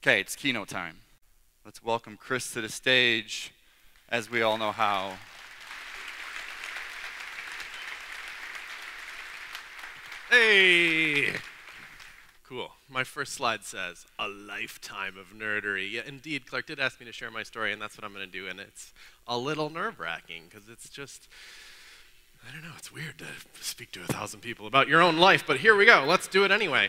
Okay, it's keynote time. Let's welcome Chris to the stage, as we all know how. Hey! Cool. My first slide says, a lifetime of nerdery. Yeah, indeed, Clark did ask me to share my story, and that's what I'm going to do, and it's a little nerve-wracking, because it's just, I don't know, it's weird to speak to 1,000 people about your own life, but here we go. Let's do it anyway.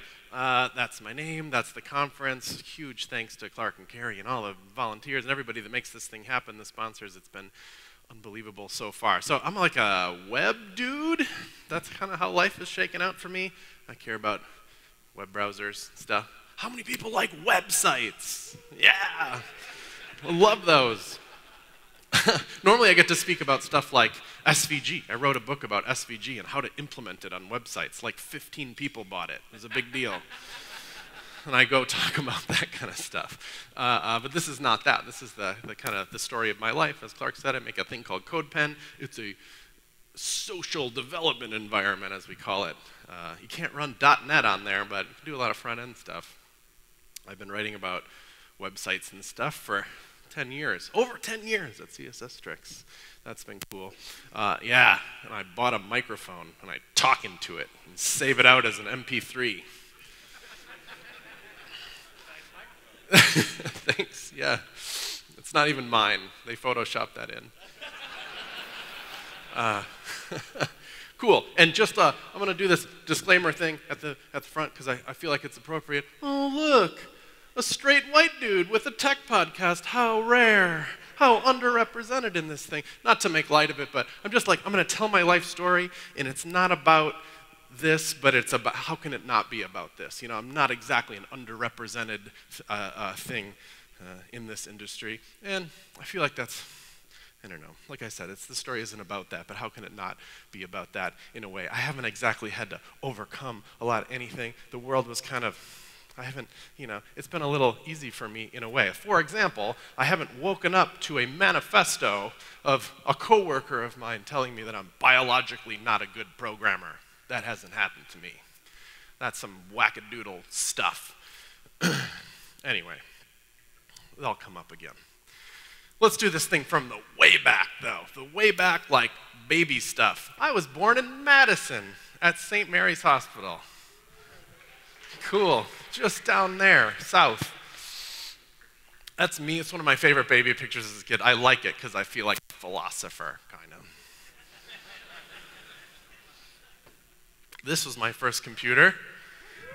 That's my name. That's the conference. Huge thanks to Clark and Carrie and all the volunteers and everybody that makes this thing happen, the sponsors. It's been unbelievable so far. So I'm like a web dude. That's kind of how life is shaking out for me. I care about web browsers stuff. How many people like websites? Yeah, I love those. Normally I get to speak about stuff like SVG. I wrote a book about SVG and how to implement it on websites. Like 15 people bought it. It was a big deal. And I go talk about that kind of stuff. But this is not that. This is the kind of the story of my life. As Clark said, I make a thing called CodePen. It's a social development environment, as we call it. You can't run .NET on there, but you can do a lot of front-end stuff. I've been writing about websites and stuff for 10 years. Over 10 years at CSS Tricks. That's been cool. Yeah, and I bought a microphone, and I talk into it and save it out as an MP3. Thanks, yeah. It's not even mine. They photoshopped that in. Cool, and just, I'm going to do this disclaimer thing at the front because I feel like it's appropriate. Oh, look, a straight white dude with a tech podcast. How rare, how underrepresented in this thing. Not to make light of it, but I'm just like, I'm going to tell my life story, and it's not about this, but it's about, how can it not be about this? You know, I'm not exactly an underrepresented thing in this industry, and I feel like that's, I don't know, like I said, the story isn't about that, but how can it not be about that in a way? I haven't exactly had to overcome a lot of anything. The world was kind of, I haven't, you know, it's been a little easy for me in a way. For example, I haven't woken up to a manifesto of a coworker of mine telling me that I'm biologically not a good programmer. That hasn't happened to me. That's some wackadoodle stuff. Anyway, they'll come up again. Let's do this thing from the way back, though. The way back, like baby stuff. I was born in Madison at St. Mary's Hospital. Cool. Just down there, south. That's me. It's one of my favorite baby pictures as a kid. I like it because I feel like a philosopher, kind of. This was my first computer.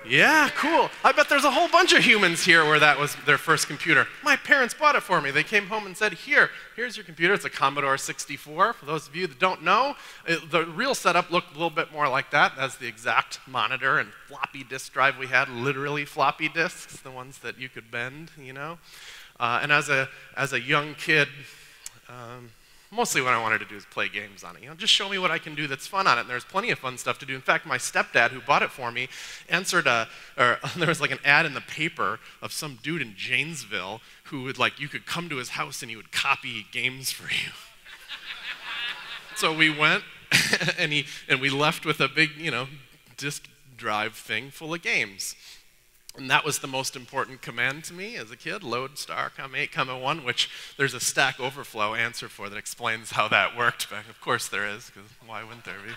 Yeah, cool. I bet there's a whole bunch of humans here where that was their first computer. My parents bought it for me. They came home and said, here's your computer. It's a Commodore 64. For those of you that don't know, the real setup looked a little bit more like that. That's the exact monitor and floppy disk drive we had, literally floppy disks, the ones that you could bend, you know. And as a young kid, mostly what I wanted to do is play games on it. You know, just show me what I can do that's fun on it. And there's plenty of fun stuff to do. In fact, my stepdad, who bought it for me, answered there was like an ad in the paper of some dude in Janesville who would you could come to his house and he would copy games for you. So we went and we left with a big, you know, disk drive thing full of games. And that was the most important command to me as a kid, load star, comma 8, comma 1, which there's a Stack Overflow answer for that explains how that worked. But of course there is, because why wouldn't there be?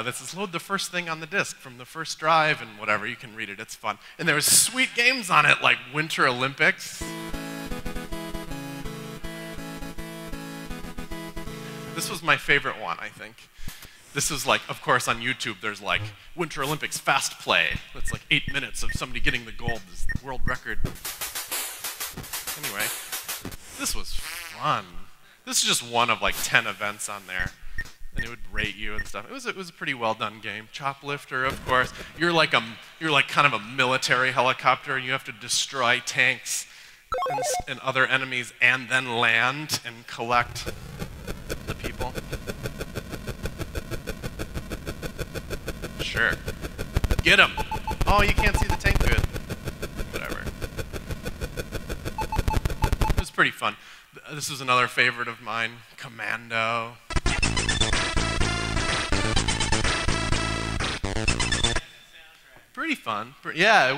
This is load the first thing on the disk from the first drive and whatever. You can read it, it's fun. And there was sweet games on it, like Winter Olympics. This was my favorite one, I think. This is like, of course, on YouTube, there's like Winter Olympics fast play. That's like 8 minutes of somebody getting the gold, this world record. Anyway, this was fun. This is just one of like 10 events on there. And it would rate you and stuff. It was a pretty well done game. Choplifter, of course. You're like kind of a military helicopter, and you have to destroy tanks and other enemies, and then land and collect the people. Sure. Get him! Oh, you can't see the tank good. Whatever. It was pretty fun. This is another favorite of mine, Commando. Pretty fun. Yeah, it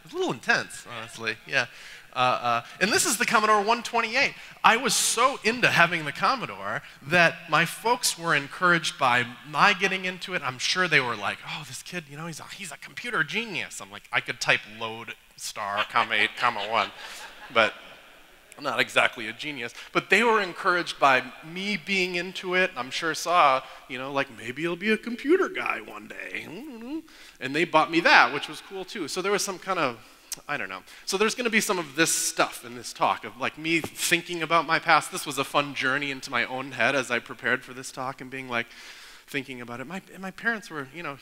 It's a little intense, honestly. Yeah. And this is the Commodore 128. I was so into having the Commodore that my folks were encouraged by my getting into it. I'm sure they were like, oh, this kid, you know, he's a computer genius. I'm like, I could type load star, comma 8, comma 1. But I'm not exactly a genius. But they were encouraged by me being into it. I'm sure saw, you know, like maybe he'll be a computer guy one day. And they bought me that, which was cool too. So there was some kind of, I don't know. So there's going to be some of this stuff in this talk of like me thinking about my past. This was a fun journey into my own head as I prepared for this talk and being like, thinking about it. My parents were, you know,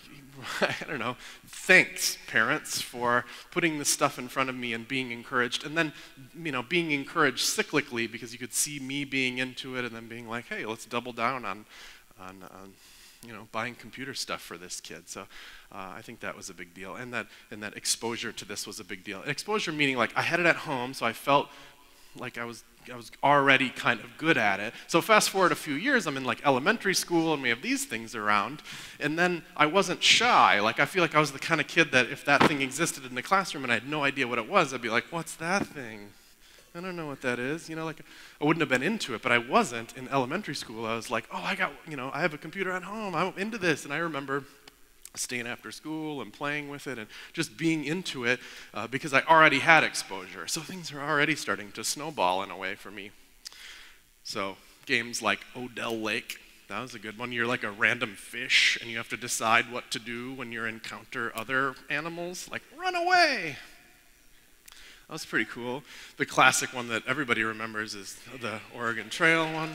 I don't know, thanks, parents, for putting this stuff in front of me and being encouraged. And then, you know, being encouraged cyclically because you could see me being into it and then being like, hey, let's double down on you know, buying computer stuff for this kid. So I think that was a big deal. And that exposure to this was a big deal. Exposure meaning like I had it at home, so I felt like I was already kind of good at it. So fast forward a few years, I'm in like elementary school and we have these things around. And then I wasn't shy. Like I feel like I was the kind of kid that if that thing existed in the classroom and I had no idea what it was, I'd be like, what's that thing? I don't know what that is. You know, like I wouldn't have been into it, but I wasn't in elementary school. I was like, oh, I have a computer at home. I'm into this. And I remember staying after school and playing with it and just being into it because I already had exposure. So things are already starting to snowball in a way for me. So games like Odell Lake, that was a good one. You're like a random fish and you have to decide what to do when you encounter other animals, like run away. That was pretty cool. The classic one that everybody remembers is the Oregon Trail one.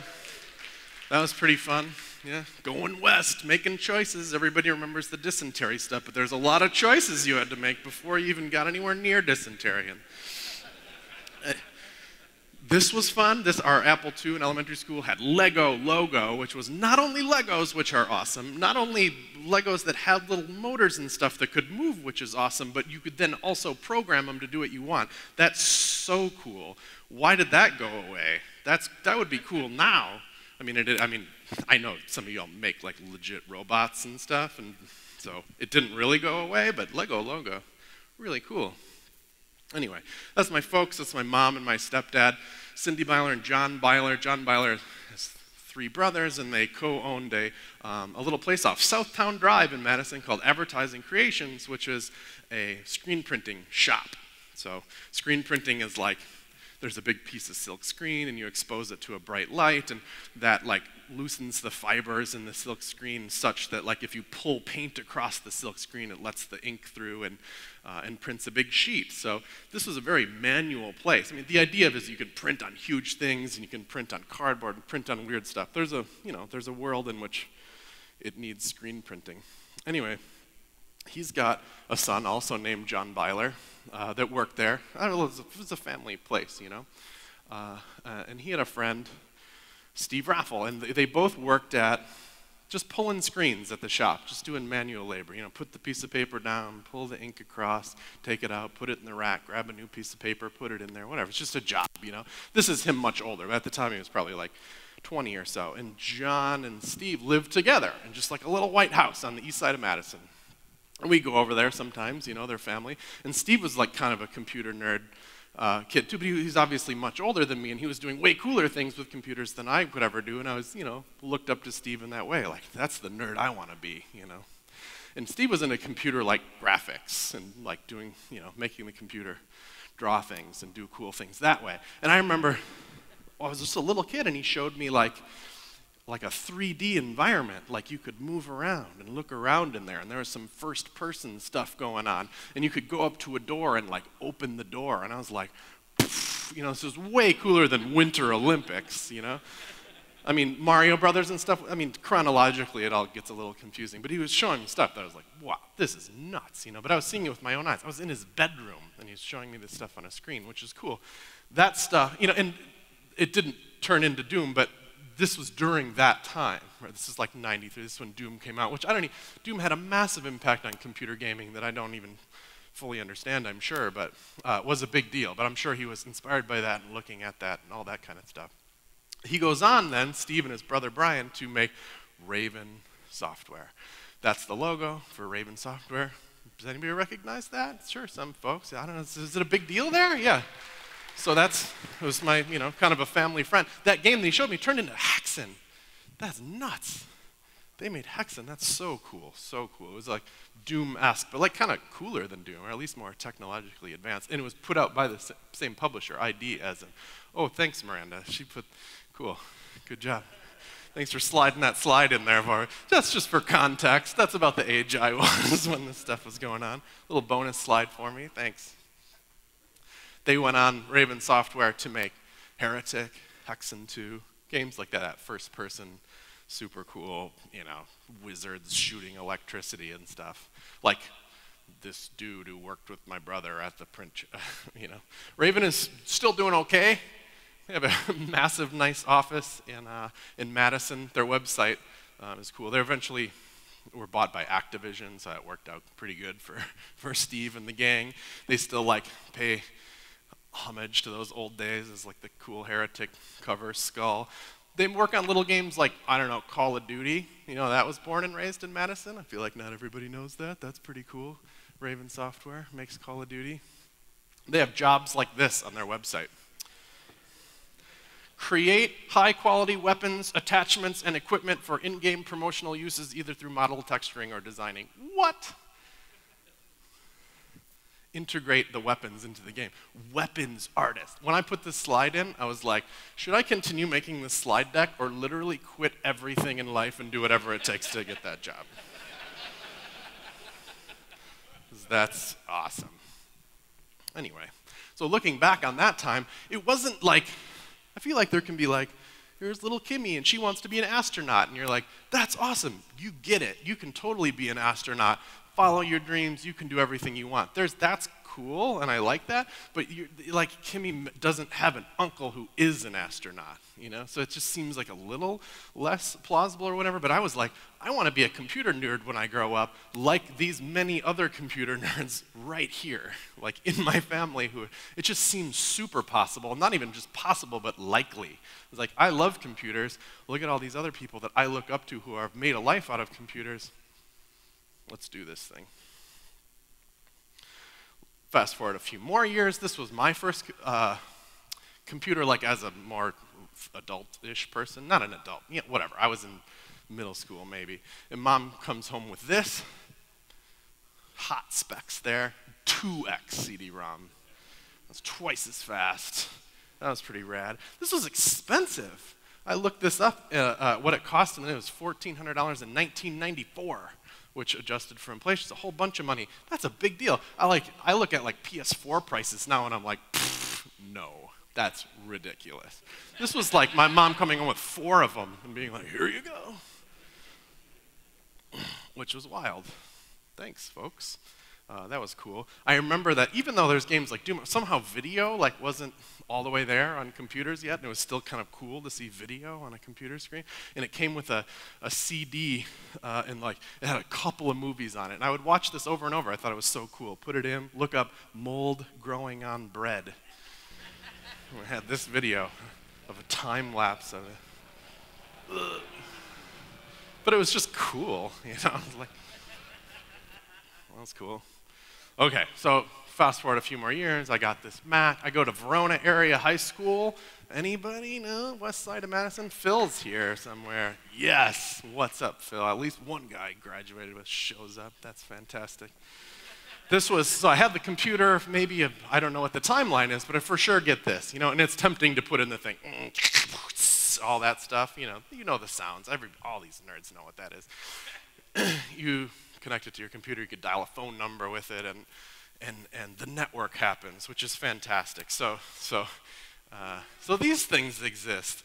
That was pretty fun. Yeah, going west, making choices. Everybody remembers the dysentery stuff, but there's a lot of choices you had to make before you even got anywhere near dysentery. This was fun. Our Apple II in elementary school had Lego logo, which was not only Legos, which are awesome, not only Legos that had little motors and stuff that could move, which is awesome, but you could then also program them to do what you want. That's so cool. Why did that go away? That would be cool now. I mean, I know some of y'all make like legit robots and stuff, and so it didn't really go away, but Lego logo, really cool. Anyway, that's my folks, that's my mom and my stepdad, Cindy Byler and John Byler. John Byler has 3 brothers, and they co-owned a little place off Southtown Drive in Madison called Advertising Creations, which is a screen printing shop. So screen printing is like, there's a big piece of silk screen and you expose it to a bright light and that like loosens the fibers in the silk screen such that like if you pull paint across the silk screen it lets the ink through and prints a big sheet. So this was a very manual place. I mean the idea of it is you can print on huge things and you can print on cardboard and print on weird stuff. There's a world in which it needs screen printing. Anyway, he's got a son also named John Byler that worked there. I don't know, it was a family place, you know. And he had a friend, Steve Raffle, and they both worked at just pulling screens at the shop, just doing manual labor. You know, put the piece of paper down, pull the ink across, take it out, put it in the rack, grab a new piece of paper, put it in there, whatever. It's just a job, you know. This is him much older. At the time, he was probably like 20 or so. And John and Steve lived together in just like a little white house on the east side of Madison. And we go over there sometimes, you know, their family. And Steve was like kind of a computer nerd kid too, but he's obviously much older than me, and he was doing way cooler things with computers than I could ever do. And I was, you know, looked up to Steve in that way, like, that's the nerd I want to be, you know. And Steve was into computer like graphics and like doing, you know, making the computer draw things and do cool things that way. And I remember, I was just a little kid, and he showed me like a 3D environment, like you could move around and look around in there, and there was some first-person stuff going on, and you could go up to a door and like open the door, and I was like, you know, this is way cooler than Winter Olympics, you know? I mean, Mario Brothers and stuff, I mean, chronologically it all gets a little confusing, but he was showing me stuff that I was like, wow, this is nuts, you know? But I was seeing it with my own eyes. I was in his bedroom, and he was showing me this stuff on a screen, which is cool. That stuff, you know, and it didn't turn into Doom, but this was during that time, right? This is like 93, this is when Doom came out, which Doom had a massive impact on computer gaming that I don't even fully understand, I'm sure, but it was a big deal. But I'm sure he was inspired by that and looking at that and all that kind of stuff. He goes on then, Steve and his brother Brian, to make Raven software. That's the logo for Raven software. Does anybody recognize that? Sure, some folks. I don't know. Is it a big deal there? Yeah. So it was my, kind of a family friend. That game that he showed me turned into Hexen. That's nuts. They made Hexen. That's so cool, so cool. It was like Doom-esque, but like kind of cooler than Doom, or at least more technologically advanced. And it was put out by the same publisher, ID, as in, oh, thanks, Miranda. Cool, good job. Thanks for sliding that slide in there for me. That's just for context. That's about the age I was when this stuff was going on. Little bonus slide for me, thanks. They went on, Raven Software, to make Heretic, Hexen 2, games like that, first person, super cool, wizards shooting electricity and stuff. Like this dude who worked with my brother at the print, Raven is still doing okay. They have a massive, nice office in Madison. Their website is cool. They eventually were bought by Activision, so it worked out pretty good for Steve and the gang. They still pay homage to those old days as like the cool Heretic cover skull. They work on little games like, I don't know, Call of Duty. That was born and raised in Madison. I feel like not everybody knows that. That's pretty cool. Raven Software makes Call of Duty. They have jobs like this on their website. Create high-quality weapons, attachments, and equipment for in-game promotional uses either through model texturing or designing. What? Integrate the weapons into the game. Weapons artist. When I put this slide in, I was like, should I continue making this slide deck or literally quit everything in life and do whatever it takes to get that job? That's awesome. Anyway, so looking back on that time, it wasn't like, I feel like there can be like, here's little Kimmy and she wants to be an astronaut. And you're like, that's awesome. You get it. You can totally be an astronaut. Follow your dreams. You can do everything you want. That's cool, and I like that. But like Kimmy doesn't have an uncle who is an astronaut, So it just seems like a little less plausible or whatever. But I was like, I want to be a computer nerd when I grow up, like these many other computer nerds right here, like in my family. It just seems super possible. Not even just possible, but likely. It's like, I love computers. Look at all these other people that I look up to who have made a life out of computers. Let's do this thing. Fast forward a few more years. This was my first computer, like as a more adult-ish person. Not an adult, whatever. I was in middle school maybe. And Mom comes home with this. Hot specs there. 2x CD-ROM. That's twice as fast. That was pretty rad. This was expensive. I looked this up, what it cost, and it was $1,400 in 1994. Which adjusted for inflation is a whole bunch of money. That's a big deal. I look at like PS4 prices now and I'm like, no, that's ridiculous. This was like my mom coming home with 4 of them and being like, here you go. Which was wild. Thanks, folks. That was cool. I remember that even though there's games like Doom, somehow video wasn't all the way there on computers yet, and it was still kind of cool to see video on a computer screen. And it came with a CD, and it had a couple of movies on it. And I would watch this over and over. I thought it was so cool. Put it in, look up mold growing on bread. And we had this video of a time lapse of it. Ugh. But it was just cool, I was like, well, that's cool. Okay, so fast forward a few more years, I got this Mac. I go to Verona Area High School. Anybody know? West side of Madison? Phil's here somewhere. Yes, what's up, Phil? At least one guy graduated with shows up. That's fantastic. So I have the computer, maybe, I don't know what the timeline is, but I for sure get this, and it's tempting to put in the thing, all that stuff, you know the sounds. All these nerds know what that is. You connect it to your computer, you could dial a phone number with it, and the network happens, which is fantastic. So these things exist,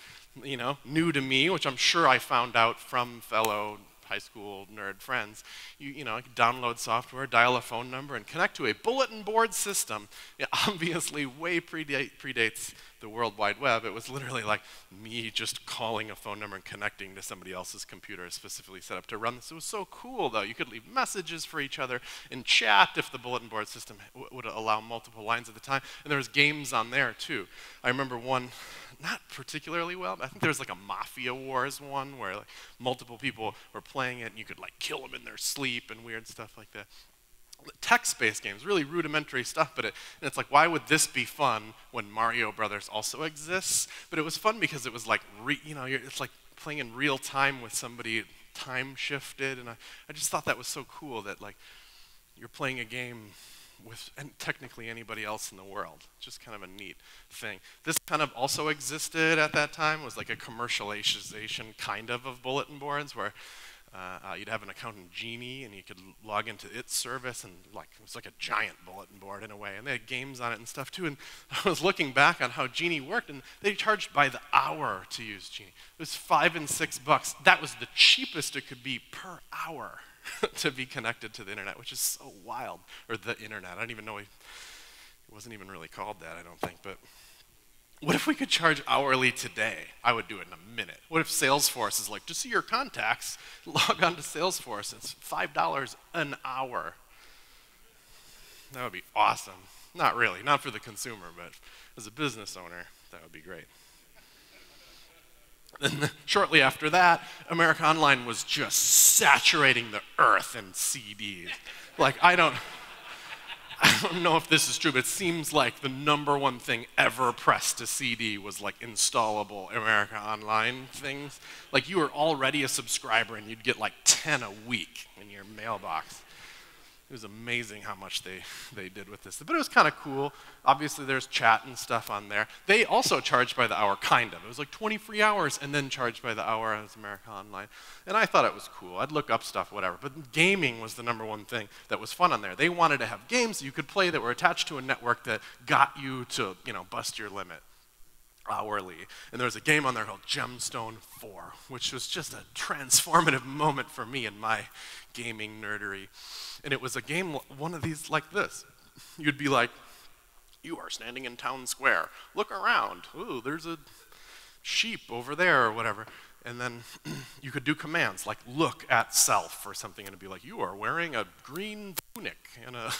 new to me, which I'm sure I found out from fellow high school nerd friends. You could download software, dial a phone number, and connect to a bulletin board system. It obviously way predates the World Wide Web. It was literally like me just calling a phone number and connecting to somebody else's computer specifically set up to run this. It was so cool, though. You could leave messages for each other and chat if the bulletin board system would allow multiple lines at a time. And there was games on there, too. I remember one, not particularly well, but I think there was like a Mafia Wars one where multiple people were playing it and you could kill them in their sleep and weird stuff like that. text-based games, really rudimentary stuff, and it's like, why would this be fun when Mario Brothers also exists? But it was fun because it was like, it's like playing in real time with somebody, time shifted, and I just thought that was so cool that like you're playing a game with technically anybody else in the world. Just kind of a neat thing. This kind of also existed at that time. It was like a commercialization kind of bulletin boards where you'd have an account in Genie and you could log into its service, and like it was like a giant bulletin board in a way, and they had games on it and stuff too. And I was looking back on how Genie worked, and they charged by the hour to use Genie. It was $5 and $6. That was the cheapest it could be per hour to be connected to the internet, which is so wild. Or the internet. I don't even know. It wasn't even really called that, I don't think. But what if we could charge hourly today? I would do it in a minute. What if Salesforce is like, to see your contacts, log on to Salesforce. It's $5 an hour. That would be awesome. Not really, not for the consumer, but as a business owner, that would be great. And shortly after that, America Online was just saturating the earth in CDs. Like, I don't know if this is true, but it seems like the #1 thing ever pressed to CD was like installable America Online things. Like, you were already a subscriber and you'd get like 10 a week in your mailbox. It was amazing how much they did with this. But it was kind of cool. Obviously, there's chat and stuff on there. They also charged by the hour, kind of. It was like 20 free hours and then charged by the hour as America Online. And I thought it was cool. I'd look up stuff, whatever. But gaming was the #1 thing that was fun on there. They wanted to have games you could play that were attached to a network that got you to, bust your limit hourly. And there was a game on there called Gemstone 4, which was just a transformative moment for me in my gaming nerdery. And it was a game, one of these like this. You'd be like, you are standing in town square. Look around. Ooh, there's a sheep over there or whatever. And then you could do commands like look at self or something, and it'd be like, you are wearing a green tunic and a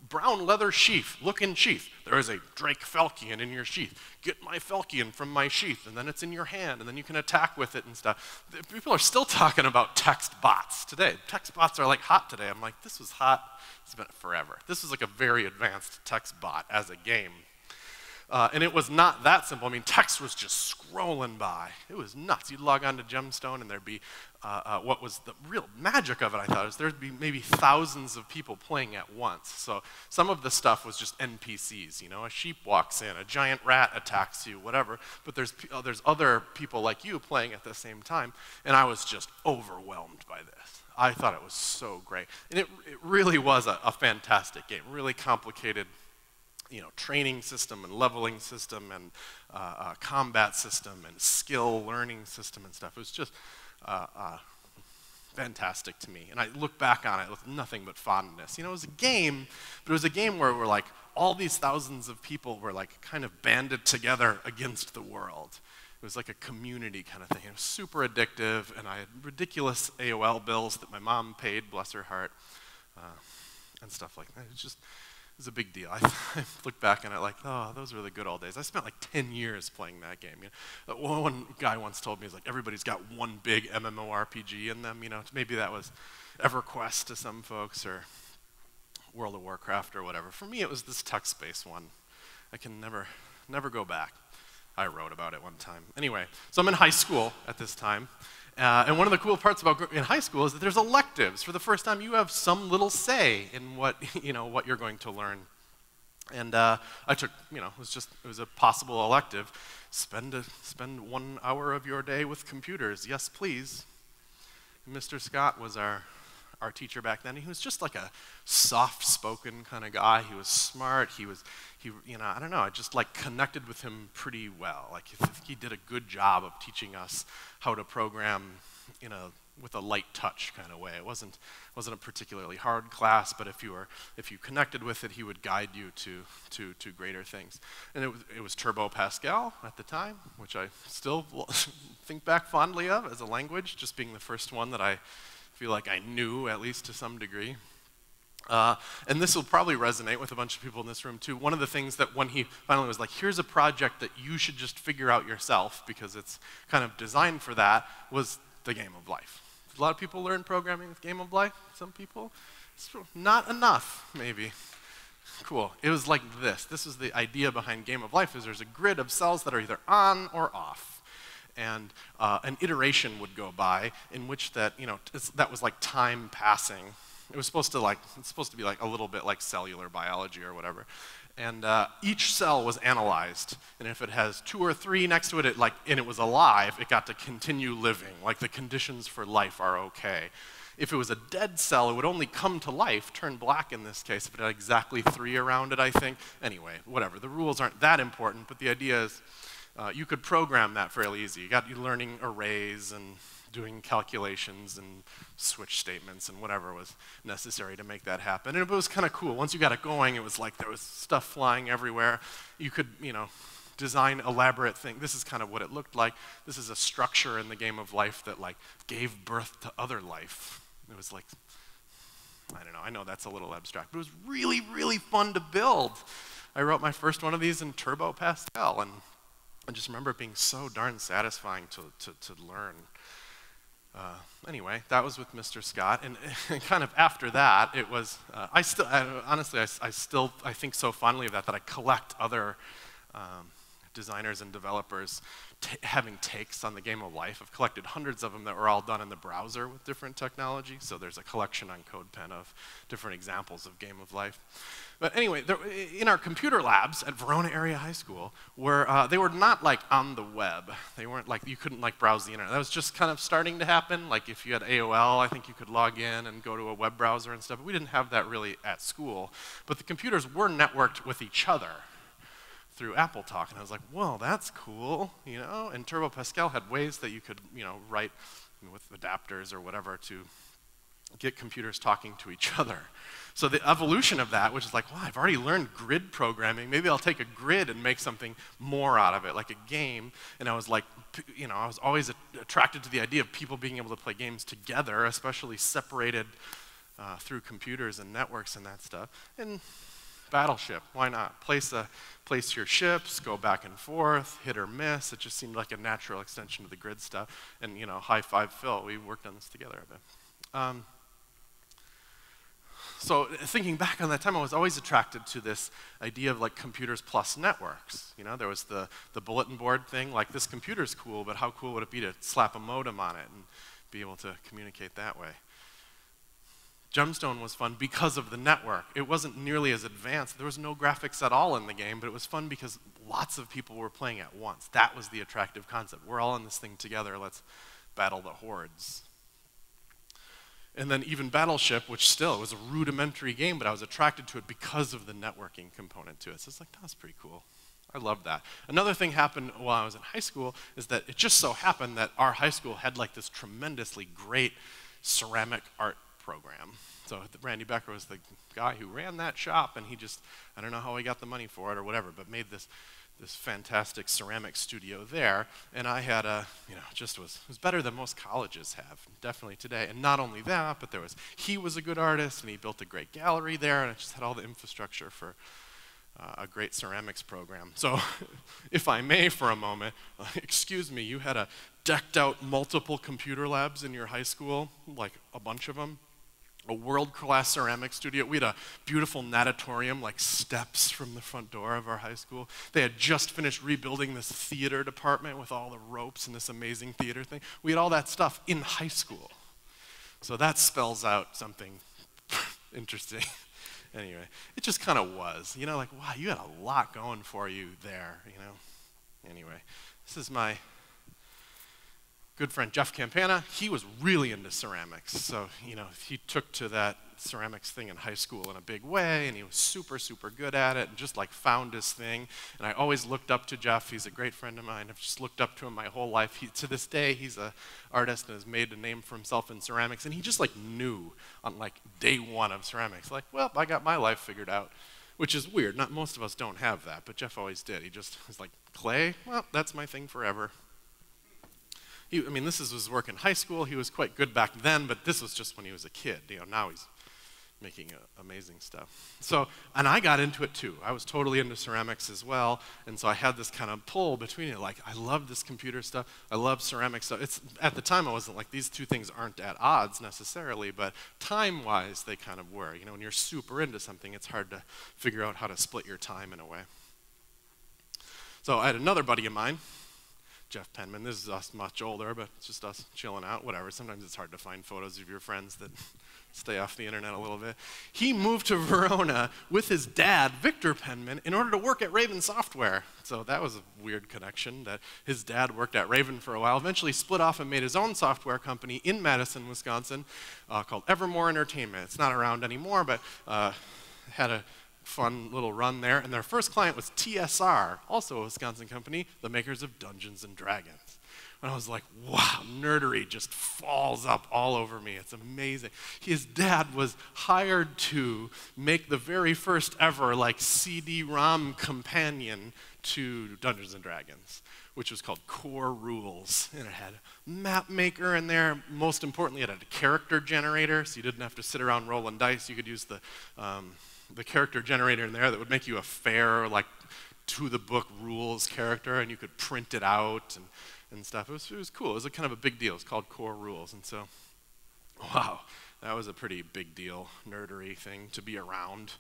brown leather sheath. Look in sheath. There is a Drake Falchion in your sheath. Get my Falchion from my sheath, and then it's in your hand, and then you can attack with it and stuff. People are still talking about text bots today. Text bots are like hot today. I'm like, this was hot. It's been forever. This was like a very advanced text bot as a game. And it was not that simple. I mean, text was just scrolling by. It was nuts. You'd log on to Gemstone, and there'd be, what was the real magic of it, I thought, is there'd be maybe thousands of people playing at once. So some of the stuff was just NPCs, a sheep walks in, a giant rat attacks you, whatever. But there's other people like you playing at the same time, and I was just overwhelmed by this. I thought it was so great. And it really was a fantastic game, really complicated training system and leveling system and combat system and skill learning system and stuff. It was just fantastic to me. And I look back on it with nothing but fondness. It was a game, but it was a game where we're like, all these thousands of people were like kind of banded together against the world. It was like a community kind of thing. It was super addictive, and I had ridiculous AOL bills that my mom paid, bless her heart, and stuff like that. It was a big deal. I look back on it like, oh, those were the good old days. I spent like 10 years playing that game. One guy once told me, he's like, everybody's got one big MMORPG in them. Maybe that was EverQuest to some folks, or World of Warcraft or whatever. For me, it was this text-based one. I can never go back. I wrote about it one time. Anyway, so I'm in high school at this time. And one of the cool parts about in high school is that there's electives. For the first time, you have some little say in what you're going to learn. And I took, it was a possible elective. Spend 1 hour of your day with computers. Yes, please. Mr. Scott was our teacher back then. He was just like a soft-spoken kind of guy. He was smart. I don't know, I just like connected with him pretty well. Like he did a good job of teaching us how to program, with a light touch kind of way. It wasn't a particularly hard class, but if you connected with it, he would guide you to greater things. And it was Turbo Pascal at the time, which I still think back fondly of as a language, just being the first one that I feel like I knew, at least to some degree. And this will probably resonate with a bunch of people in this room too. One of the things that when he finally was like, here's a project that you should just figure out yourself because it's kind of designed for that, was the game of life. A lot of people learn programming with Game of Life, some people. Not enough, maybe. Cool. It was like this. This was the idea behind Game of Life, is there's a grid of cells that are either on or off. And an iteration would go by in which that was like time passing. It was supposed to be like a little bit like cellular biology or whatever. And each cell was analyzed, and if it has 2 or 3 next to it, and it was alive, it got to continue living. Like the conditions for life are okay. If it was a dead cell, it would only come to life, turn black in this case, if it had exactly 3 around it, I think. Anyway, whatever. The rules aren't that important, but the idea is you could program that fairly easy. You learning arrays and doing calculations and switch statements and whatever was necessary to make that happen. And it was kind of cool. Once you got it going, it was like there was stuff flying everywhere. You could, design elaborate things. This is kind of what it looked like. This is a structure in the Game of Life that gave birth to other life. It was like, I don't know, I know that's a little abstract, but it was really, really fun to build. I wrote my first one of these in Turbo Pascal, and I just remember it being so darn satisfying to learn. Anyway, that was with Mr. Scott, and kind of after that, it was, I think so fondly of that I collect other designers and developers having takes on the Game of Life. I've collected hundreds of them that were all done in the browser with different technology, so there's a collection on CodePen of different examples of Game of Life. But anyway, in our computer labs at Verona Area High School, they were not on the web. They weren't you couldn't browse the internet. That was just kind of starting to happen. Like if you had AOL, I think you could log in and go to a web browser and stuff. But we didn't have that really at school. But the computers were networked with each other through Apple Talk, and I was like, whoa, that's cool, And Turbo Pascal had ways that you could, write with adapters or whatever to get computers talking to each other. So the evolution of that, which is like, wow, I've already learned grid programming. Maybe I'll take a grid and make something more out of it, like a game. And I was like, I was always attracted to the idea of people being able to play games together, especially separated through computers and networks and that stuff. And Battleship, why not? Place your ships, go back and forth, hit or miss. It just seemed like a natural extension of the grid stuff. And high five Phil, we worked on this together a bit. So thinking back on that time, I was always attracted to this idea of computers plus networks. There was the bulletin board thing, this computer's cool, but how cool would it be to slap a modem on it and be able to communicate that way? Gemstone was fun because of the network. It wasn't nearly as advanced. There was no graphics at all in the game, but it was fun because lots of people were playing at once. That was the attractive concept. We're all in this thing together. Let's battle the hordes. And then even Battleship, which still was a rudimentary game, but I was attracted to it because of the networking component to it. So it's that was pretty cool. I loved that. Another thing happened while I was in high school is that it just so happened that our high school had this tremendously great ceramic art program. So Randy Becker was the guy who ran that shop, and he just, I don't know how he got the money for it or whatever, but made this fantastic ceramic studio there. And I had it was better than most colleges have, definitely today. And not only that, but he was a good artist, and he built a great gallery there, and it just had all the infrastructure for a great ceramics program. So if I may for a moment, excuse me, you had decked out multiple computer labs in your high school, a bunch of them? A world-class ceramics studio. We had a beautiful natatorium, steps from the front door of our high school. They had just finished rebuilding this theater department with all the ropes and this amazing theater thing. We had all that stuff in high school. So that spells out something interesting. Anyway, it just kind of was. Wow, you had a lot going for you there, Anyway, this is my good friend Jeff Campana. He was really into ceramics, so he took to that ceramics thing in high school in a big way, and he was super, super good at it, and just found his thing. And I always looked up to Jeff. He's a great friend of mine. I've just looked up to him my whole life. To this day, he's an artist and has made a name for himself in ceramics, and he just knew on day one of ceramics, well, I got my life figured out, which is weird. Not most of us don't have that, but Jeff always did. He just was clay, well, that's my thing forever. This is his work in high school. He was quite good back then, but this was just when he was a kid. Now he's making amazing stuff. So, and I got into it too. I was totally into ceramics as well, and so I had this kind of pull between it. Like, I love this computer stuff. I love ceramics stuff. At the time, I wasn't like, these two things aren't at odds necessarily, but time-wise, they kind of were. You know, when you're super into something, it's hard to figure out how to split your time in a way. So I had another buddy of mine, Jeff Penman. This is us much older, but it's just us chilling out, whatever. Sometimes it's hard to find photos of your friends that stay off the internet a little bit. He moved to Verona with his dad, Victor Penman, in order to work at Raven Software. So that was a weird connection, that his dad worked at Raven for a while, eventually split off and made his own software company in Madison, Wisconsin, called Evermore Entertainment. It's not around anymore, but had a fun little run there. And their first client was TSR, also a Wisconsin company, the makers of Dungeons & Dragons. And I was like, wow, nerdery just falls up all over me. It's amazing. His dad was hired to make the very first ever like CD-ROM companion to Dungeons & Dragons, which was called Core Rules. And it had a map maker in there. Most importantly, it had a character generator, so you didn't have to sit around rolling dice. You could use the character generator in there that would make you a fair, like, to-the-book rules character, and you could print it out and stuff. It was cool. It was a kind of a big deal. It's called Core Rules. And so, wow, that was a pretty big deal nerdery thing to be around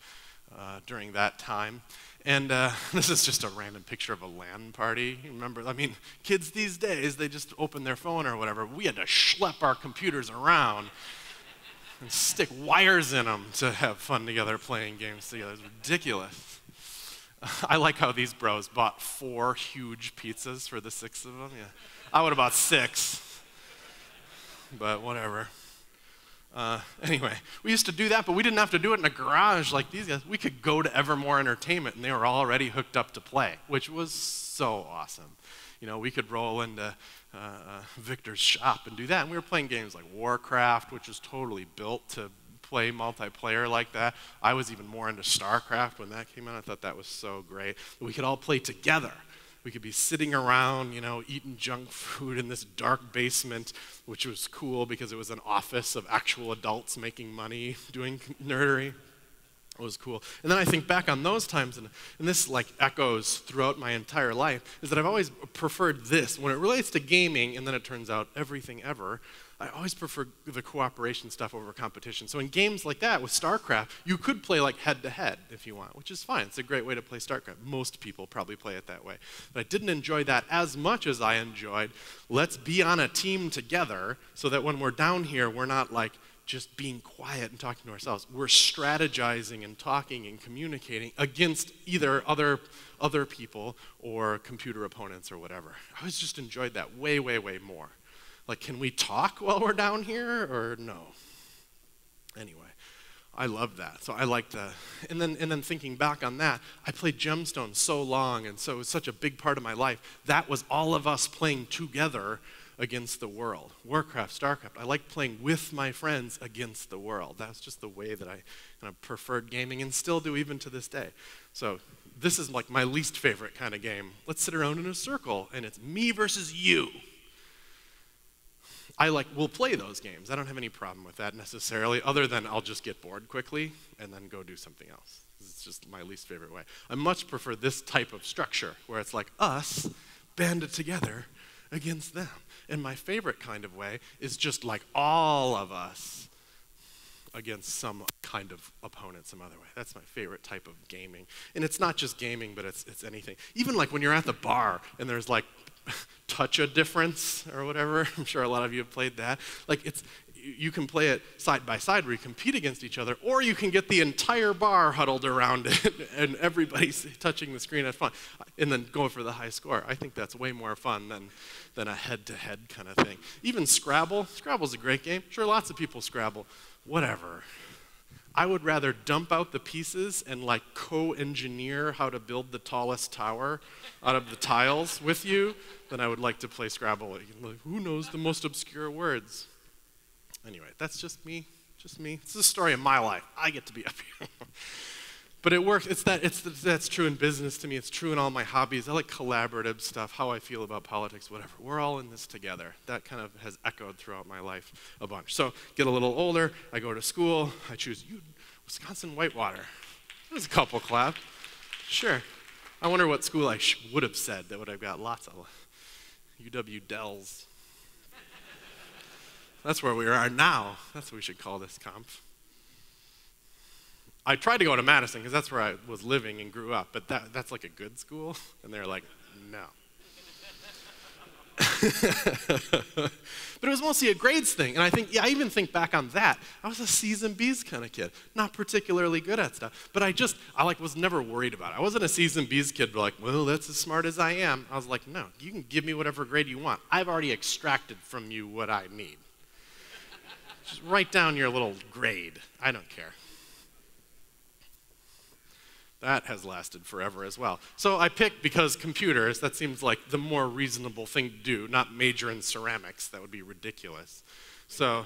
during that time. And this is just a random picture of a LAN party. You remember, I mean, kids these days, they just open their phone or whatever. We had to schlep our computers around and stick wires in them to have fun together playing games together. It's ridiculous. I like how these bros bought 4 huge pizzas for the 6 of them. Yeah, I would have bought 6, but whatever. Anyway, we used to do that, but we didn't have to do it in a garage like these guys. We could go to Evermore Entertainment, and they were already hooked up to play, which was so awesome. You know, we could roll into Victor's shop and do that, and we were playing games like Warcraft, which was totally built to play multiplayer like that. I was even more into StarCraft when that came out. I thought that was so great. We could all play together. We could be sitting around, you know, eating junk food in this dark basement, which was cool because it was an office of actual adults making money doing nerdery. It was cool. And then I think back on those times, and this like echoes throughout my entire life, is that I've always preferred this. When it relates to gaming, and then it turns out everything ever, I always prefer the cooperation stuff over competition. So in games like that, with StarCraft, you could play like head-to-head if you want, which is fine. It's a great way to play StarCraft. Most people probably play it that way. But I didn't enjoy that as much as I enjoyed, let's be on a team together so that when we're down here, we're not like just being quiet and talking to ourselves. We're strategizing and talking and communicating against either other people or computer opponents or whatever. I always just enjoyed that way, way, way more. Like, can we talk while we're down here or no? Anyway, I love that. So I liked that. And then thinking back on that, I played Gemstone so long, and so it was such a big part of my life. That was all of us playing together against the world. Warcraft, StarCraft, I liked playing with my friends against the world. That's just the way that I kind of preferred gaming and still do even to this day. So this is like my least favorite kind of game. Let's sit around in a circle, and it's me versus you. We'll play those games. I don't have any problem with that necessarily, other than I'll just get bored quickly and then go do something else. It's just my least favorite way. I much prefer this type of structure, where it's like us banded together against them. And my favorite kind of way is just like all of us against some kind of opponent some other way. That's my favorite type of gaming. And it's not just gaming, but it's anything. Even like when you're at the bar and there's like touch a difference or whatever. I'm sure a lot of you have played that. Like you can play it side by side where you compete against each other, or you can get the entire bar huddled around it and everybody's touching the screen at fun, and then go for the high score. I think that's way more fun than a head-to-head kind of thing. Even Scrabble. Scrabble's a great game. Sure, lots of people Scrabble. Whatever. I would rather dump out the pieces and like co-engineer how to build the tallest tower out of the tiles with you than I would like to play Scrabble. Like, who knows the most obscure words? Anyway, that's just me. It's the story of my life. I get to be up here. But it works. That's true in business to me. It's true in all my hobbies. I like collaborative stuff, how I feel about politics, whatever. We're all in this together. That kind of has echoed throughout my life a bunch. So get a little older. I go to school. I choose Wisconsin Whitewater. There's a couple clap. Sure. I wonder what school I would have said that would have got lots of UW Dells. That's where we are now. That's what we should call this conf. I tried to go to Madison because that's where I was living and grew up, but that's like a good school, and they're like, no. But it was mostly a grades thing, and I even think back on that. I was a C's and B's kind of kid, not particularly good at stuff, but I was never worried about it. I wasn't a C's and B's kid, like, well, that's as smart as I am. I was like, no, you can give me whatever grade you want. I've already extracted from you what I need. Just write down your little grade. I don't care. That has lasted forever as well. So I picked, because computers, that seems like the more reasonable thing to do, not major in ceramics. That would be ridiculous. So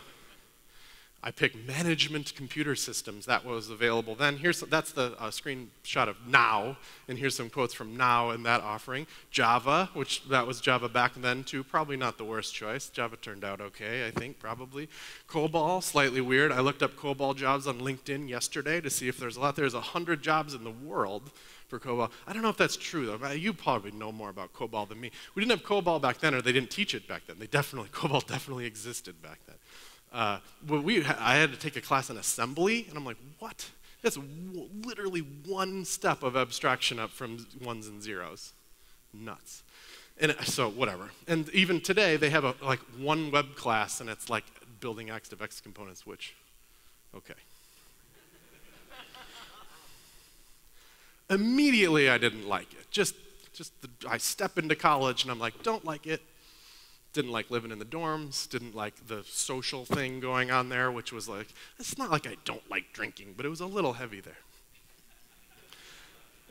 I picked management computer systems. That was available then. That's the screenshot of Now, and here's some quotes from Now in that offering. Java, which that was Java back then too, probably not the worst choice. Java turned out okay, I think, probably. COBOL, slightly weird. I looked up COBOL jobs on LinkedIn yesterday to see if there's a lot. There's 100 jobs in the world for COBOL. I don't know if that's true though. You probably know more about COBOL than me. We didn't have COBOL back then, or they didn't teach it back then. COBOL definitely existed back then. I had to take a class in assembly, and I'm like, what? That's literally one step of abstraction up from ones and zeros. Nuts. And so whatever. And even today, they have one web class, and it's like building X components, which, okay. Immediately, I didn't like it. I step into college, and I'm like, don't like it. Didn't like living in the dorms, didn't like the social thing going on there, which was like, it's not like I don't like drinking, but it was a little heavy there.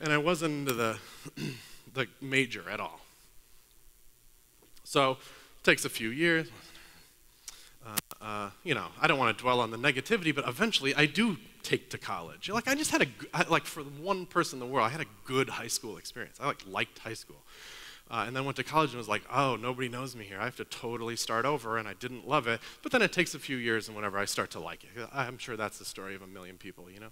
And I wasn't into the major at all. So, it takes a few years. I don't want to dwell on the negativity, but eventually I do take to college. I just had for one person in the world, I had a good high school experience. I liked high school. And then went to college and was like, oh, nobody knows me here. I have to totally start over, and I didn't love it. But then it takes a few years, and whenever I start to like it. I'm sure that's the story of a million people, you know?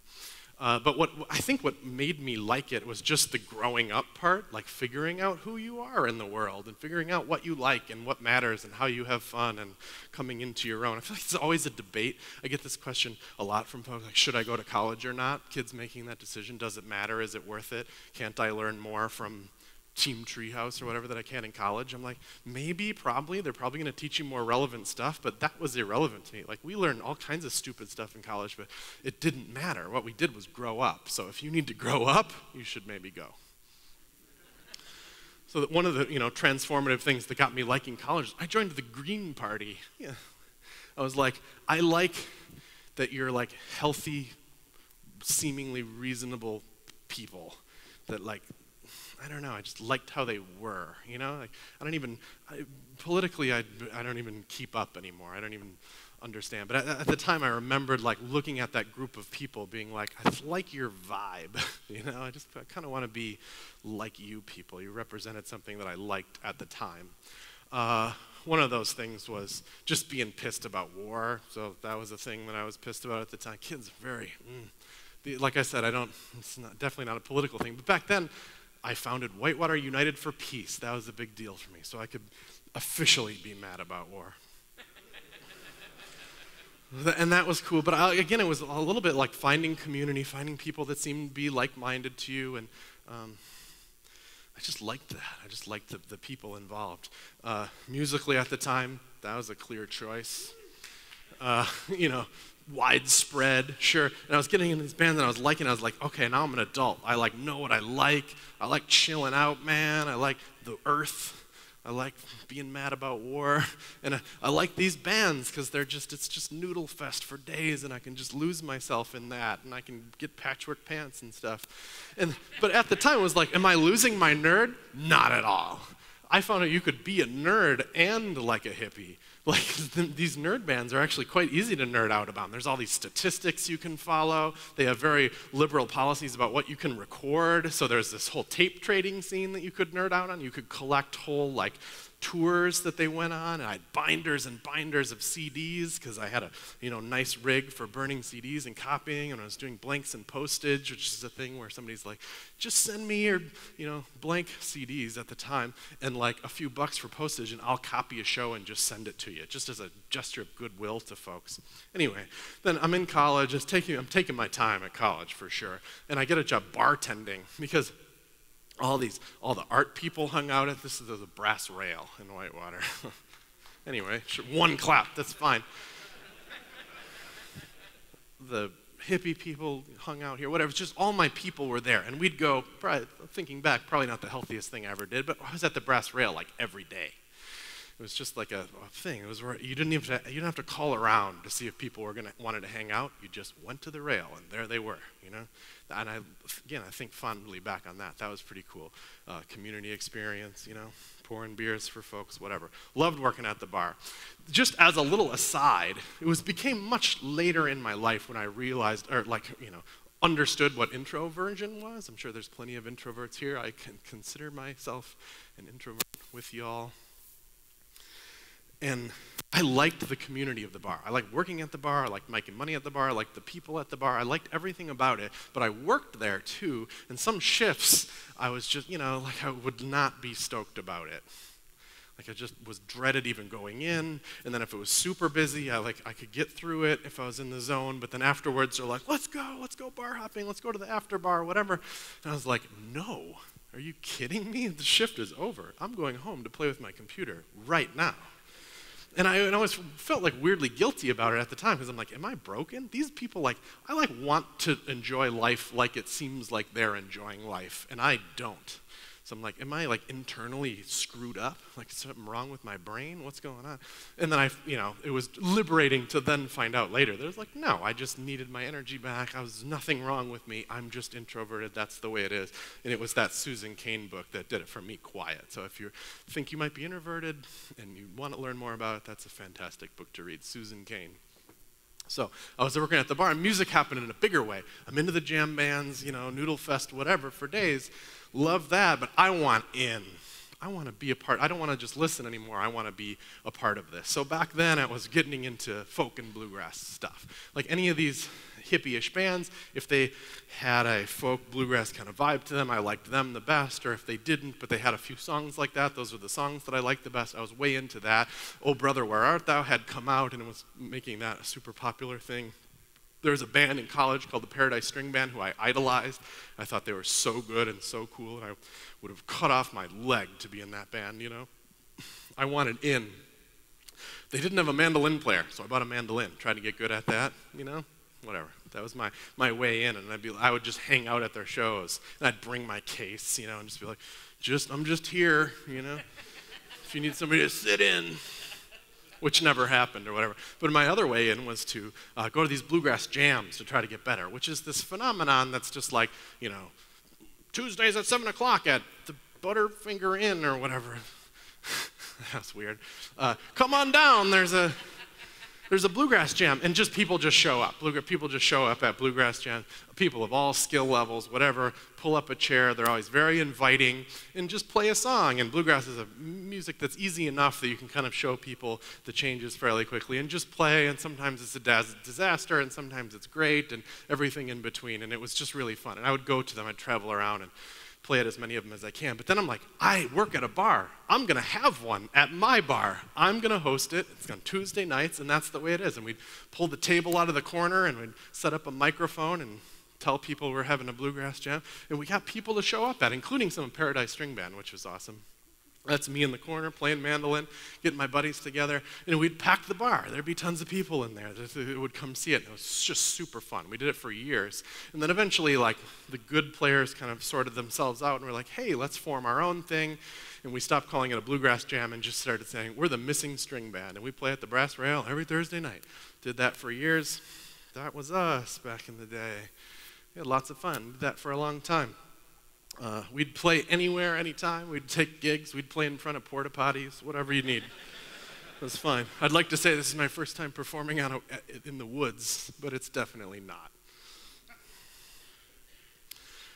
But I think what made me like it was just the growing up part, like figuring out who you are in the world, and figuring out what you like and what matters and how you have fun and coming into your own. I feel like it's always a debate. I get this question a lot from folks, like, should I go to college or not? Kids making that decision, does it matter? Is it worth it? Can't I learn more from Team Treehouse or whatever that I can in college? I'm like, maybe, probably. They're probably going to teach you more relevant stuff, but that was irrelevant to me. Like, we learned all kinds of stupid stuff in college, but it didn't matter. What we did was grow up. So if you need to grow up, you should maybe go. So that one of the transformative things that got me liking college, I joined the Green Party. Yeah. I was like, I like that you're like healthy, seemingly reasonable people that I don't know, I just liked how they were, politically, I don't even keep up anymore. I don't even understand. But at the time, I remembered looking at that group of people being like, I like your vibe, I kind of want to be like you people. You represented something that I liked at the time. One of those things was just being pissed about war. So that was a thing that I was pissed about at the time. Kids are very, like I said, it's definitely not a political thing. But back then, I founded Whitewater United for Peace. That was a big deal for me, so I could officially be mad about war. And that was cool, but again, it was a little bit like finding community, finding people that seemed to be like-minded to you, and I just liked that. I just liked the people involved. Musically at the time, that was a clear choice. Widespread, sure. And I was getting in these bands and I was like, okay, now I'm an adult. I know what I like. I like chilling out, man. I like the earth. I like being mad about war. And I like these bands because it's just noodle fest for days, and I can just lose myself in that, and I can get patchwork pants and stuff. But at the time it was like, am I losing my nerd? Not at all. I found out you could be a nerd and like a hippie. These nerd bands are actually quite easy to nerd out about. There's all these statistics you can follow. They have very liberal policies about what you can record. So there's this whole tape trading scene that you could nerd out on. You could collect whole tours that they went on, and I had binders and binders of CDs because I had a nice rig for burning CDs and copying, and I was doing blanks and postage, which is a thing where somebody's like, just send me your blank CDs at the time and like a few bucks for postage, and I'll copy a show and just send it to you, just as a gesture of goodwill to folks. Anyway, then I'm in college. I'm taking my time at college for sure, and I get a job bartending because all the art people hung out at this is a brass rail in Whitewater. Anyway, one clap, that's fine. The hippie people hung out here, whatever. It's just all my people were there, and we'd go. Thinking back, probably not the healthiest thing I ever did, but I was at the brass rail like every day. It was just like a thing. It was where you didn't have to call around to see if people wanted to hang out. You just went to the rail, and there they were. And I think fondly back on that. That was pretty cool. Community experience, pouring beers for folks, whatever. Loved working at the bar. Just as a little aside, it became much later in my life when I realized, understood what introversion was. I'm sure there's plenty of introverts here. I can consider myself an introvert with y'all. And I liked the community of the bar. I liked working at the bar. I liked making money at the bar. I liked the people at the bar. I liked everything about it. But I worked there too. And some shifts, I was just, I would not be stoked about it. Like I just was dreaded even going in. And then if it was super busy, I could get through it if I was in the zone. But then afterwards, they're like, let's go bar hopping. Let's go to the after bar, whatever. And I was like, no. Are you kidding me? The shift is over. I'm going home to play with my computer right now. And I always felt weirdly guilty about it at the time because I'm like, am I broken? These people I want to enjoy life like it seems like they're enjoying life, and I don't. So I'm like, am I internally screwed up? Like something wrong with my brain? What's going on? And then it was liberating to then find out later. There's no, I just needed my energy back. Nothing wrong with me. I'm just introverted. That's the way it is. And it was that Susan Cain book that did it for me, Quiet. So if you think you might be introverted and you want to learn more about it, that's a fantastic book to read, Susan Cain. So I was working at the bar, and music happened in a bigger way. I'm into the jam bands, Noodle Fest, whatever, for days. Love that, but I want in. I want to be a part. I don't want to just listen anymore. I want to be a part of this. So back then, I was getting into folk and bluegrass stuff. Like any of these hippie-ish bands, if they had a folk bluegrass kind of vibe to them, I liked them the best. Or if they didn't, but they had a few songs like that, those were the songs that I liked the best. I was way into that. Oh Brother, Where Art Thou had come out, and it was making that a super popular thing. There was a band in college called the Paradise String Band who I idolized. I thought they were so good and so cool, and I would have cut off my leg to be in that band, I wanted in. They didn't have a mandolin player, so I bought a mandolin, tried to get good at that, whatever. That was my way in, and I would just hang out at their shows, and I'd bring my case, and just be like, I'm just here, if you need somebody to sit in. Which never happened or whatever. But my other way in was to go to these bluegrass jams to try to get better, which is this phenomenon that's just like, Tuesdays at 7 o'clock at the Butterfinger Inn or whatever. That's weird. Come on down, there's a bluegrass jam, and people just show up. People just show up at bluegrass jams. People of all skill levels, whatever, pull up a chair. They're always very inviting, and just play a song. And bluegrass is a music that's easy enough that you can kind of show people the changes fairly quickly and just play. And sometimes it's a disaster, and sometimes it's great, and everything in between. And it was just really fun. And I would go to them. I'd travel around and play at as many of them as I can. But then I'm like, I work at a bar. I'm going to have one at my bar. I'm going to host it. It's on Tuesday nights, and that's the way it is. And we'd pull the table out of the corner, and we'd set up a microphone and tell people we're having a bluegrass jam. And we got people to show up at, including some Paradise String Band, which was awesome. That's me in the corner playing mandolin, getting my buddies together, and we'd pack the bar. There'd be tons of people in there that would come see it. It was just super fun. We did it for years. And then eventually, the good players kind of sorted themselves out, and we're like, hey, let's form our own thing. And we stopped calling it a bluegrass jam and just started saying, we're the Missing String Band, and we play at the Brass Rail every Thursday night. Did that for years. That was us back in the day. We had lots of fun. Did that for a long time. We'd play anywhere, anytime. We'd take gigs. We'd play in front of porta potties, whatever you need. It was fine. I'd like to say this is my first time performing in the woods, but it's definitely not.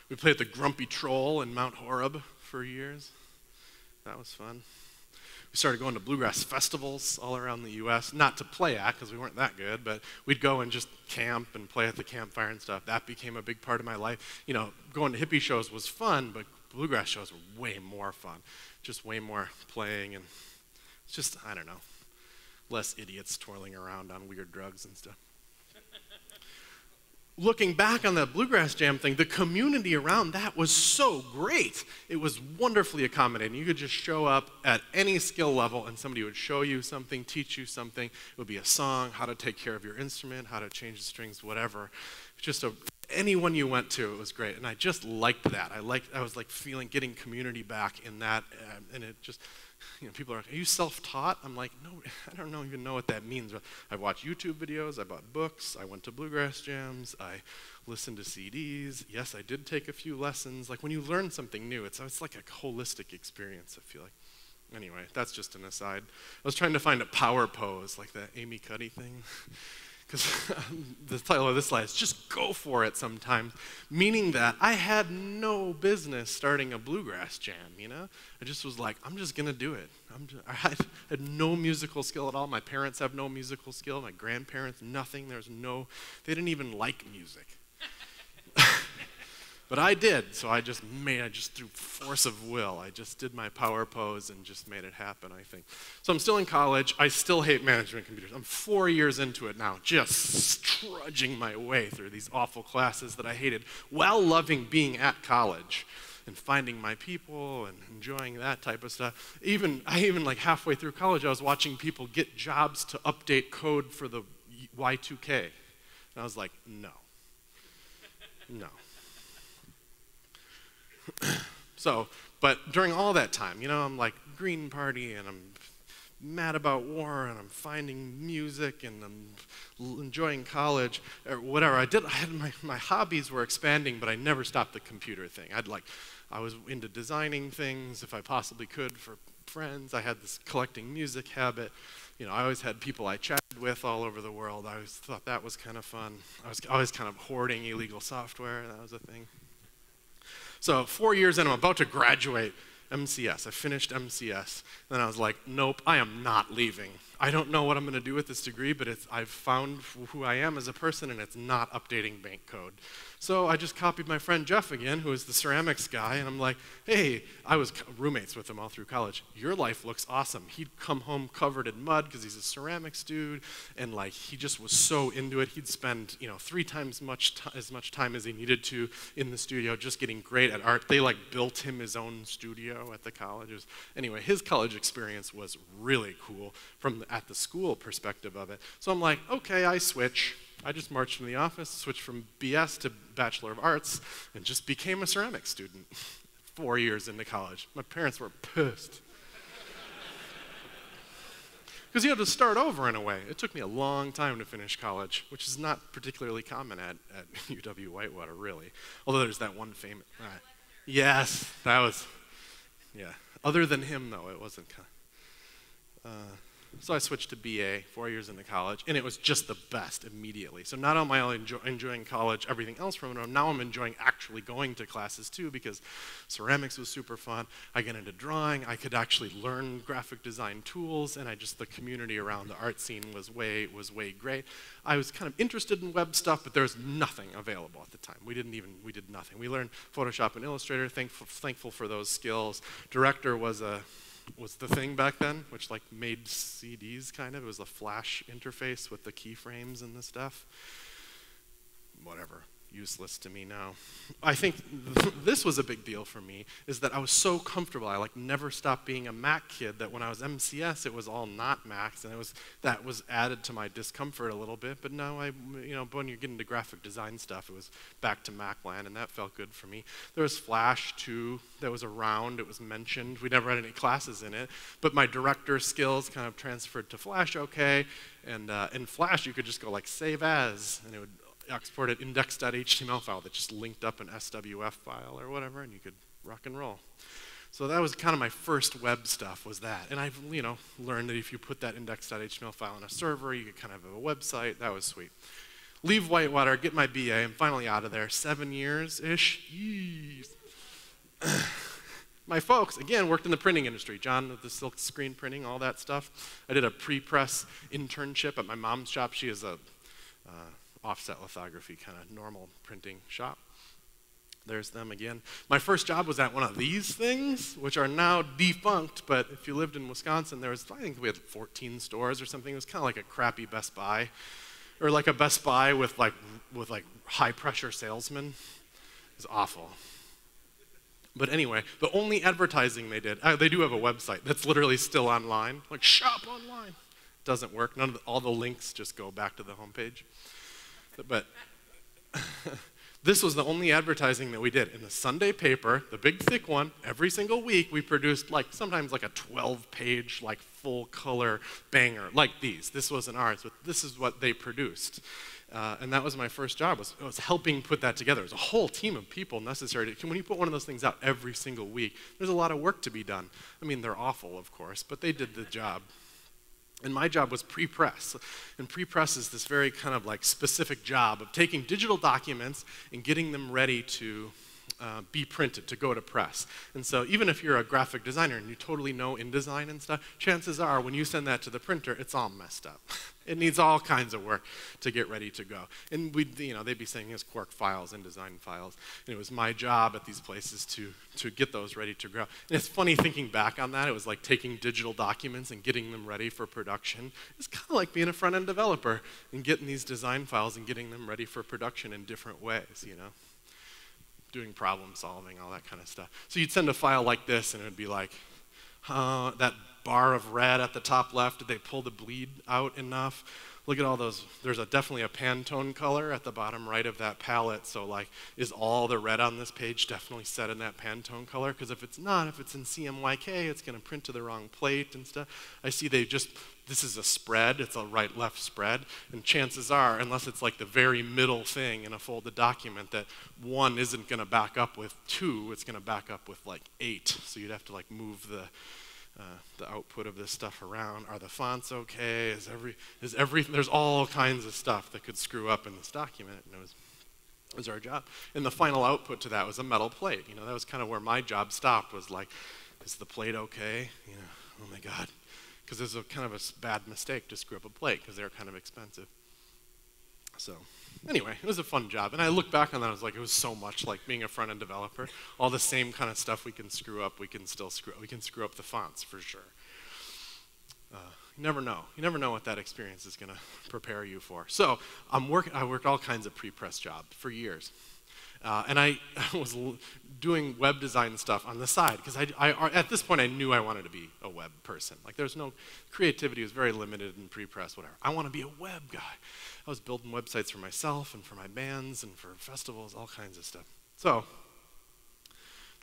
We played at the Grumpy Troll in Mount Horeb for years. That was fun. We started going to bluegrass festivals all around the U.S., not to play at, because we weren't that good, but we'd go and just camp and play at the campfire and stuff. That became a big part of my life. You know, going to hippie shows was fun, but bluegrass shows were way more fun. Just way more playing, and it's just, I don't know, less idiots twirling around on weird drugs and stuff. Looking back on that bluegrass jam thing, the community around that was so great. It was wonderfully accommodating. You could just show up at any skill level and somebody would show you something, teach you something. It would be a song, how to take care of your instrument, how to change the strings, whatever. Just anyone you went to, it was great. And I just liked that. I was like getting community back in that, and it just, you know, people are like, are you self-taught? I'm like, no, I don't even know what that means. I watched YouTube videos, I bought books, I went to bluegrass jams, I listened to CDs. Yes, I did take a few lessons. Like when you learn something new, it's like a holistic experience, I feel like. Anyway, that's just an aside. I was trying to find a power pose, like that Amy Cuddy thing. Because the title of this slide is just go for it sometimes, meaning that I had no business starting a bluegrass jam, you know? I just was like, I'm just going to do it. I had no musical skill at all. My parents have no musical skill. My grandparents, nothing. They didn't even like music. But I did, so I just through force of will, I just did my power pose and just made it happen, I think. So I'm still in college. I still hate management computers. I'm 4 years into it now, just trudging my way through these awful classes that I hated while loving being at college and finding my people and enjoying that type of stuff. I even like halfway through college, I was watching people get jobs to update code for the Y2K. And I was like, no. So, but during all that time, you know, I'm like Green Party and I'm mad about war and I'm finding music and I'm enjoying college or whatever. My hobbies were expanding, but I never stopped the computer thing. I was into designing things if I possibly could for friends. I had this collecting music habit. You know, I always had people I chatted with all over the world. I always thought that was kind of fun. I was always kind of hoarding illegal software. That was a thing. So 4 years in, I'm about to graduate MCS. I finished MCS. Then I was like, nope, I am not leaving. I don't know what I'm going to do with this degree, but I've found who I am as a person, and it's not updating bank code. So I just copied my friend Jeff again, who is the ceramics guy, and I'm like, hey, I was roommates with him all through college. Your life looks awesome. He'd come home covered in mud because he's a ceramics dude, and like he just was so into it. He'd spend 3 times as much time as he needed to in the studio, just getting great at art. They like built him his own studio at the college. Anyway, his college experience was really cool at the school perspective of it. So I'm like, okay, I switch. I just marched from the office, switched from BS to Bachelor of Arts, and just became a ceramics student 4 years into college. My parents were pissed. Because you had to start over in a way. It took me a long time to finish college, which is not particularly common at UW-Whitewater, really. Although there's that one famous... Yes, that was... Yeah. Other than him, though, it wasn't... So I switched to BA 4 years into college, and it was just the best immediately. So not only am I enjoying college, everything else from it, now I'm enjoying actually going to classes too, because ceramics was super fun. I get into drawing. I could actually learn graphic design tools, and the community around the art scene was way great. I was kind of interested in web stuff, but there was nothing available at the time. We did nothing. We learned Photoshop and Illustrator. Thankful for those skills. Director was the thing back then, which like made CDs kind of. It was a flash interface with the keyframes and the stuff. Whatever. Useless to me now. I think this was a big deal for me, is that I was so comfortable. I like never stopped being a Mac kid, that when I was MCS, it was all not Macs, and that was added to my discomfort a little bit. But now when you're getting into graphic design stuff, it was back to Mac land, and that felt good for me. There was Flash too, that was around. It was mentioned. We never had any classes in it, but my director skills kind of transferred to Flash. Okay, and in Flash you could just go like save as, and it would export an index.html file that just linked up an SWF file or whatever, and you could rock and roll. So that was kind of my first web stuff, was that. And I've learned that if you put that index.html file on a server, you could kind of have a website. That was sweet. Leave Whitewater, get my BA, I'm finally out of there. 7 years-ish. My folks, again, worked in the printing industry. John with the silk screen printing, all that stuff. I did a pre-press internship at my mom's shop. She is a offset lithography kind of normal printing shop. There's them again. My first job was at one of these things, which are now defunct, but if you lived in Wisconsin, I think we had 14 stores or something. It was kind of like a crappy Best Buy, or like a Best Buy with high pressure salesmen. It was awful. But anyway, the only advertising they did, they do have a website that's literally still online, like shop online. Doesn't work. All the links just go back to the homepage. But this was the only advertising that we did. In the Sunday paper, the big thick one, every single week we produced sometimes like a 12-page, full color banger, like these. This wasn't ours, but this is what they produced. And that was my first job, was helping put that together. It was a whole team of people necessary when you put one of those things out every single week, there's a lot of work to be done. I mean, they're awful, of course, but they did the job. And my job was pre-press. And pre-press is this very kind of specific job of taking digital documents and getting them ready to be printed, to go to press. And so even if you're a graphic designer and you totally know InDesign and stuff, chances are when you send that to the printer, it's all messed up. It needs all kinds of work to get ready to go. And they'd be saying here's Quark files, InDesign files. And it was my job at these places to get those ready to go. And it's funny thinking back on that. It was like taking digital documents and getting them ready for production. It's kind of like being a front-end developer and getting these design files and getting them ready for production in different ways, doing problem solving, all that kind of stuff. So you'd send a file like this, and it would be like, that bar of red at the top left, did they pull the bleed out enough? Look at all those. There's definitely a Pantone color at the bottom right of that palette. So is all the red on this page definitely set in that Pantone color? Because if it's not, if it's in CMYK, it's going to print to the wrong plate and stuff. I see this is a spread. It's a right-left spread. And chances are, unless it's the very middle thing in a folded document, that 1 isn't going to back up with 2. It's going to back up with 8. So you'd have to move the output of this stuff around. Are the fonts okay? There's all kinds of stuff that could screw up in this document. And it was our job. And the final output to that was a metal plate. That was kind of where my job stopped, was is the plate okay? Oh my God. Because it was a kind of a bad mistake to screw up a plate because they were kind of expensive. So anyway, it was a fun job. And I look back on that, I was it was so much like being a front-end developer. All the same kind of stuff we can screw up, we can screw up the fonts for sure. You never know. You never know what that experience is going to prepare you for. So I worked all kinds of pre-press jobs for years. And I was doing web design stuff on the side because at this point I knew I wanted to be a web person. There's no creativity, was very limited in pre-press, whatever. I want to be a web guy. I was building websites for myself and for my bands and for festivals, all kinds of stuff. So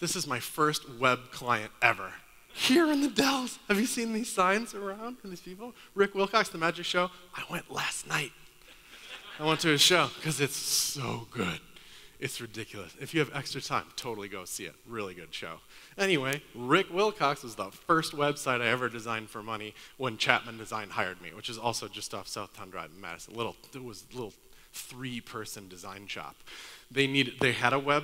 this is my first web client ever. Here in the Dells. Have you seen these signs around and these people? Rick Wilcox, The Magic Show. I went last night. I went to his show because it's so good. It's ridiculous. If you have extra time, totally go see it. Really good show. Anyway, Rick Wilcox was the first website I ever designed for money when Chapman Design hired me, which is also just off Southtown Drive in Madison. It was a little 3-person design shop. They had a web,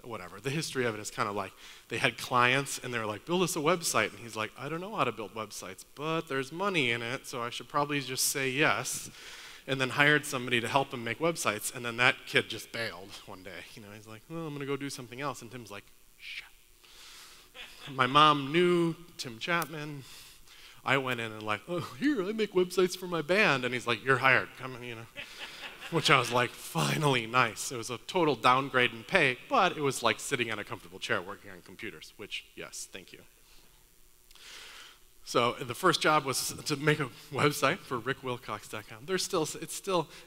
whatever. The history of it is kind of they had clients and they were like, build us a website. And he's like, I don't know how to build websites, but there's money in it, so I should probably just say yes. And then hired somebody to help him make websites, and then that kid just bailed one day. He's like, well, I'm going to go do something else. And Tim's like, shut. My mom knew Tim Chapman. I went in and oh, here, I make websites for my band. And he's like, you're hired. Come in, Which I was like, finally, nice. It was a total downgrade in pay, but it was like sitting on a comfortable chair working on computers, which, yes, thank you. So the first job was to make a website for rickwilcox.com.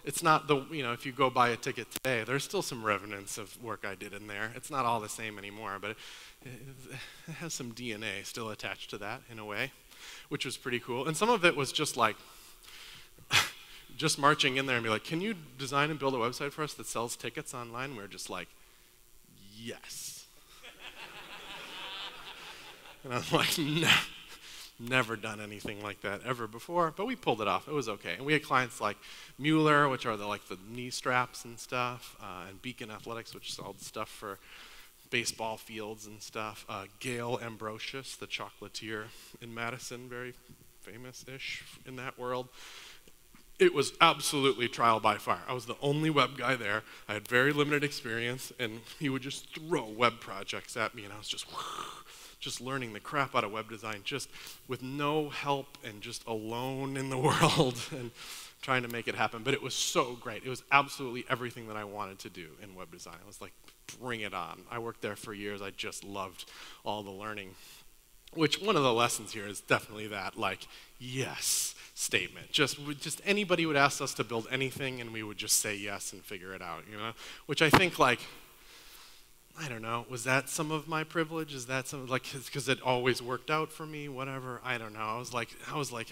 It's not if you go buy a ticket today, there's still some remnants of work I did in there. It's not all the same anymore, but it has some DNA still attached to that in a way, which was pretty cool. And some of it was just just marching in there and be like, can you design and build a website for us that sells tickets online? We're just like, yes. And I was like, no. Never done anything like that ever before, but we pulled it off. It was okay. And we had clients like Mueller, which are the knee straps and stuff, and Beacon Athletics, which sold stuff for baseball fields and stuff. Gail Ambrosius, the chocolatier in Madison, very famous-ish in that world. It was absolutely trial by fire. I was the only web guy there. I had very limited experience, and he would just throw web projects at me, and I was just learning the crap out of web design, just with no help and just alone in the world and trying to make it happen. But it was so great. It was absolutely everything that I wanted to do in web design. I was like, bring it on. I worked there for years. I just loved all the learning. Which one of the lessons here is definitely that, like, yes statement. Just anybody would ask us to build anything, and we would just say yes and figure it out, you know? Which I think, like, I don't know, was that some of my privilege? Is that some, like, because it always worked out for me, whatever? I don't know. I was like,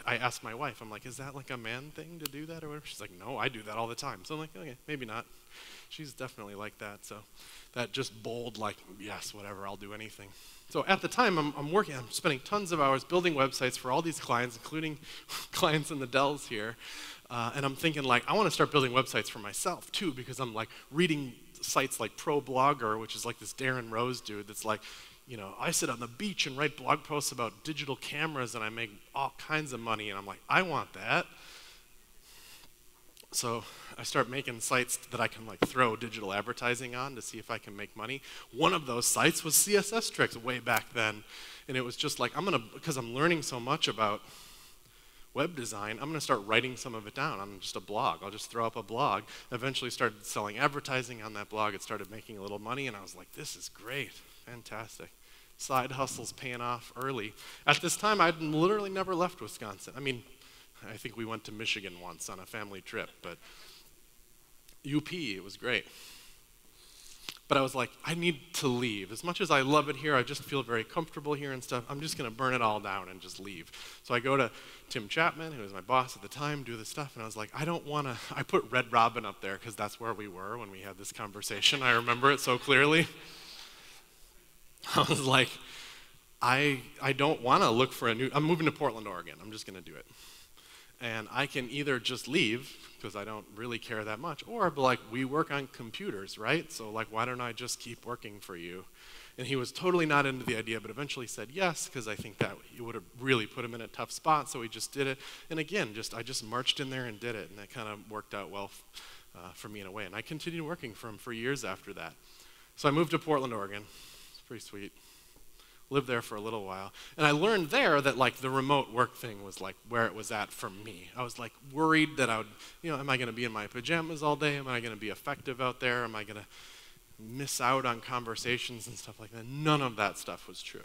I asked my wife, I'm like, is that like a man thing to do that or whatever? She's like, no, I do that all the time. So I'm like, okay, maybe not. She's definitely like that. So that just bold, like, yes, whatever, I'll do anything. So at the time, I'm spending tons of hours building websites for all these clients, including clients in the Dells here. And I'm thinking, like, I want to start building websites for myself, too, because I'm, like, reading sites like ProBlogger, which is, like, this Darren Rose dude that's like, you know, I sit on the beach and write blog posts about digital cameras, and I make all kinds of money. And I'm like, I want that. So I start making sites that I can like throw digital advertising on to see if I can make money. One of those sites was CSS Tricks way back then. And it was just like, because I'm learning so much about web design, I'm gonna start writing some of it down on just a blog. I'll just throw up a blog. Eventually started selling advertising on that blog. It started making a little money, and I was like, this is great, fantastic. Side hustles paying off early. At this time, I'd literally never left Wisconsin. I mean, I think we went to Michigan once on a family trip, but UP, it was great. But I was like, I need to leave. As much as I love it here, I just feel very comfortable here and stuff, I'm just gonna burn it all down and just leave. So I go to Tim Chapman, who was my boss at the time, do this stuff, and I was like, I put Red Robin up there because that's where we were when we had this conversation. I remember it so clearly. I was like, I don't wanna look for I'm moving to Portland, Oregon. I'm just gonna do it. And I can either just leave, because I don't really care that much, or be like, we work on computers, right? So like, why don't I just keep working for you? And he was totally not into the idea, but eventually said yes, because I think that it would have really put him in a tough spot, so he just did it. And again, I just marched in there and did it, and that kind of worked out well for me in a way. And I continued working for him for years after that. So I moved to Portland, Oregon. It's pretty sweet. Lived there for a little while. And I learned there that like the remote work thing was like where it was at for me. I was like worried that am I gonna be in my pajamas all day? Am I gonna be effective out there? Am I gonna miss out on conversations and stuff like that? None of that stuff was true.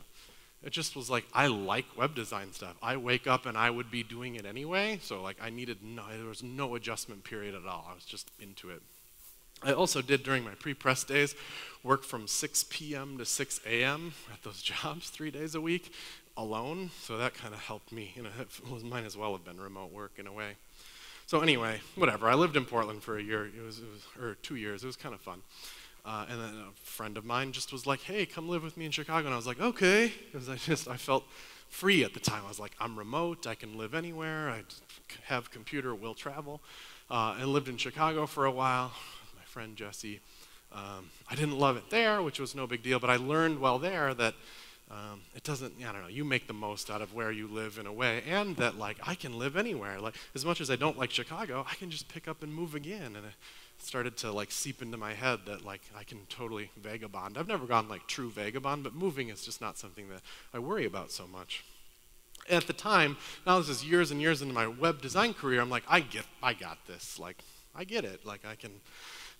It just was like, I like web design stuff. I wake up and I would be doing it anyway. So like there was no adjustment period at all. I was just into it. I also did, during my pre-press days, work from 6 p.m. to 6 a.m. at those jobs 3 days a week alone. So that kind of helped me. You know, it might as well have been remote work in a way. So anyway, whatever. I lived in Portland for a year, or 2 years. It was kind of fun. And then a friend of mine just was like, hey, come live with me in Chicago. And I was like, okay. Because I felt free at the time. I was like, I'm remote. I can live anywhere. I have a computer, will travel. And lived in Chicago for a while. Friend Jesse. I didn't love it there, which was no big deal, but I learned while there that it doesn't, I don't know, you make the most out of where you live in a way, and that like I can live anywhere. Like as much as I don't like Chicago, I can just pick up and move again. And it started to like seep into my head that like I can totally vagabond. I've never gone like true vagabond, but moving is just not something that I worry about so much. At the time, now this is years and years into my web design career, I'm like, I got this. Like I get it. Like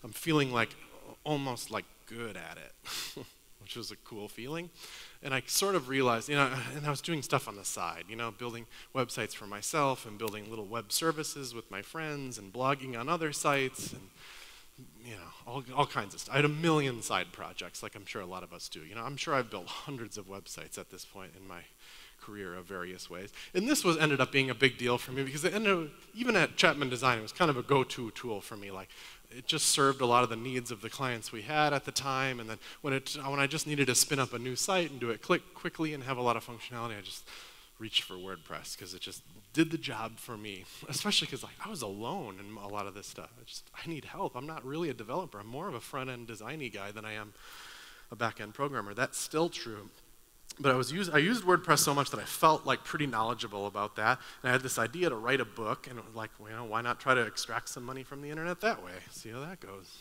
I'm feeling like almost like good at it, which was a cool feeling. And I sort of realized, and I was doing stuff on the side, building websites for myself and building little web services with my friends and blogging on other sites and, all kinds of stuff. I had a million side projects, like I'm sure a lot of us do. I'm sure I've built hundreds of websites at this point in my career of various ways. And this ended up being a big deal for me because even at Chapman Design, it was kind of a go-to tool for me. Like, it just served a lot of the needs of the clients we had at the time. And then when I just needed to spin up a new site and do it quickly and have a lot of functionality, I just reached for WordPress because it just did the job for me. Especially because I was alone in a lot of this stuff. I need help. I'm not really a developer. I'm more of a front-end designy guy than I am a back-end programmer. That's still true. But I used WordPress so much that I felt like pretty knowledgeable about that. And I had this idea to write a book, and it was like, why not try to extract some money from the internet that way? See how that goes.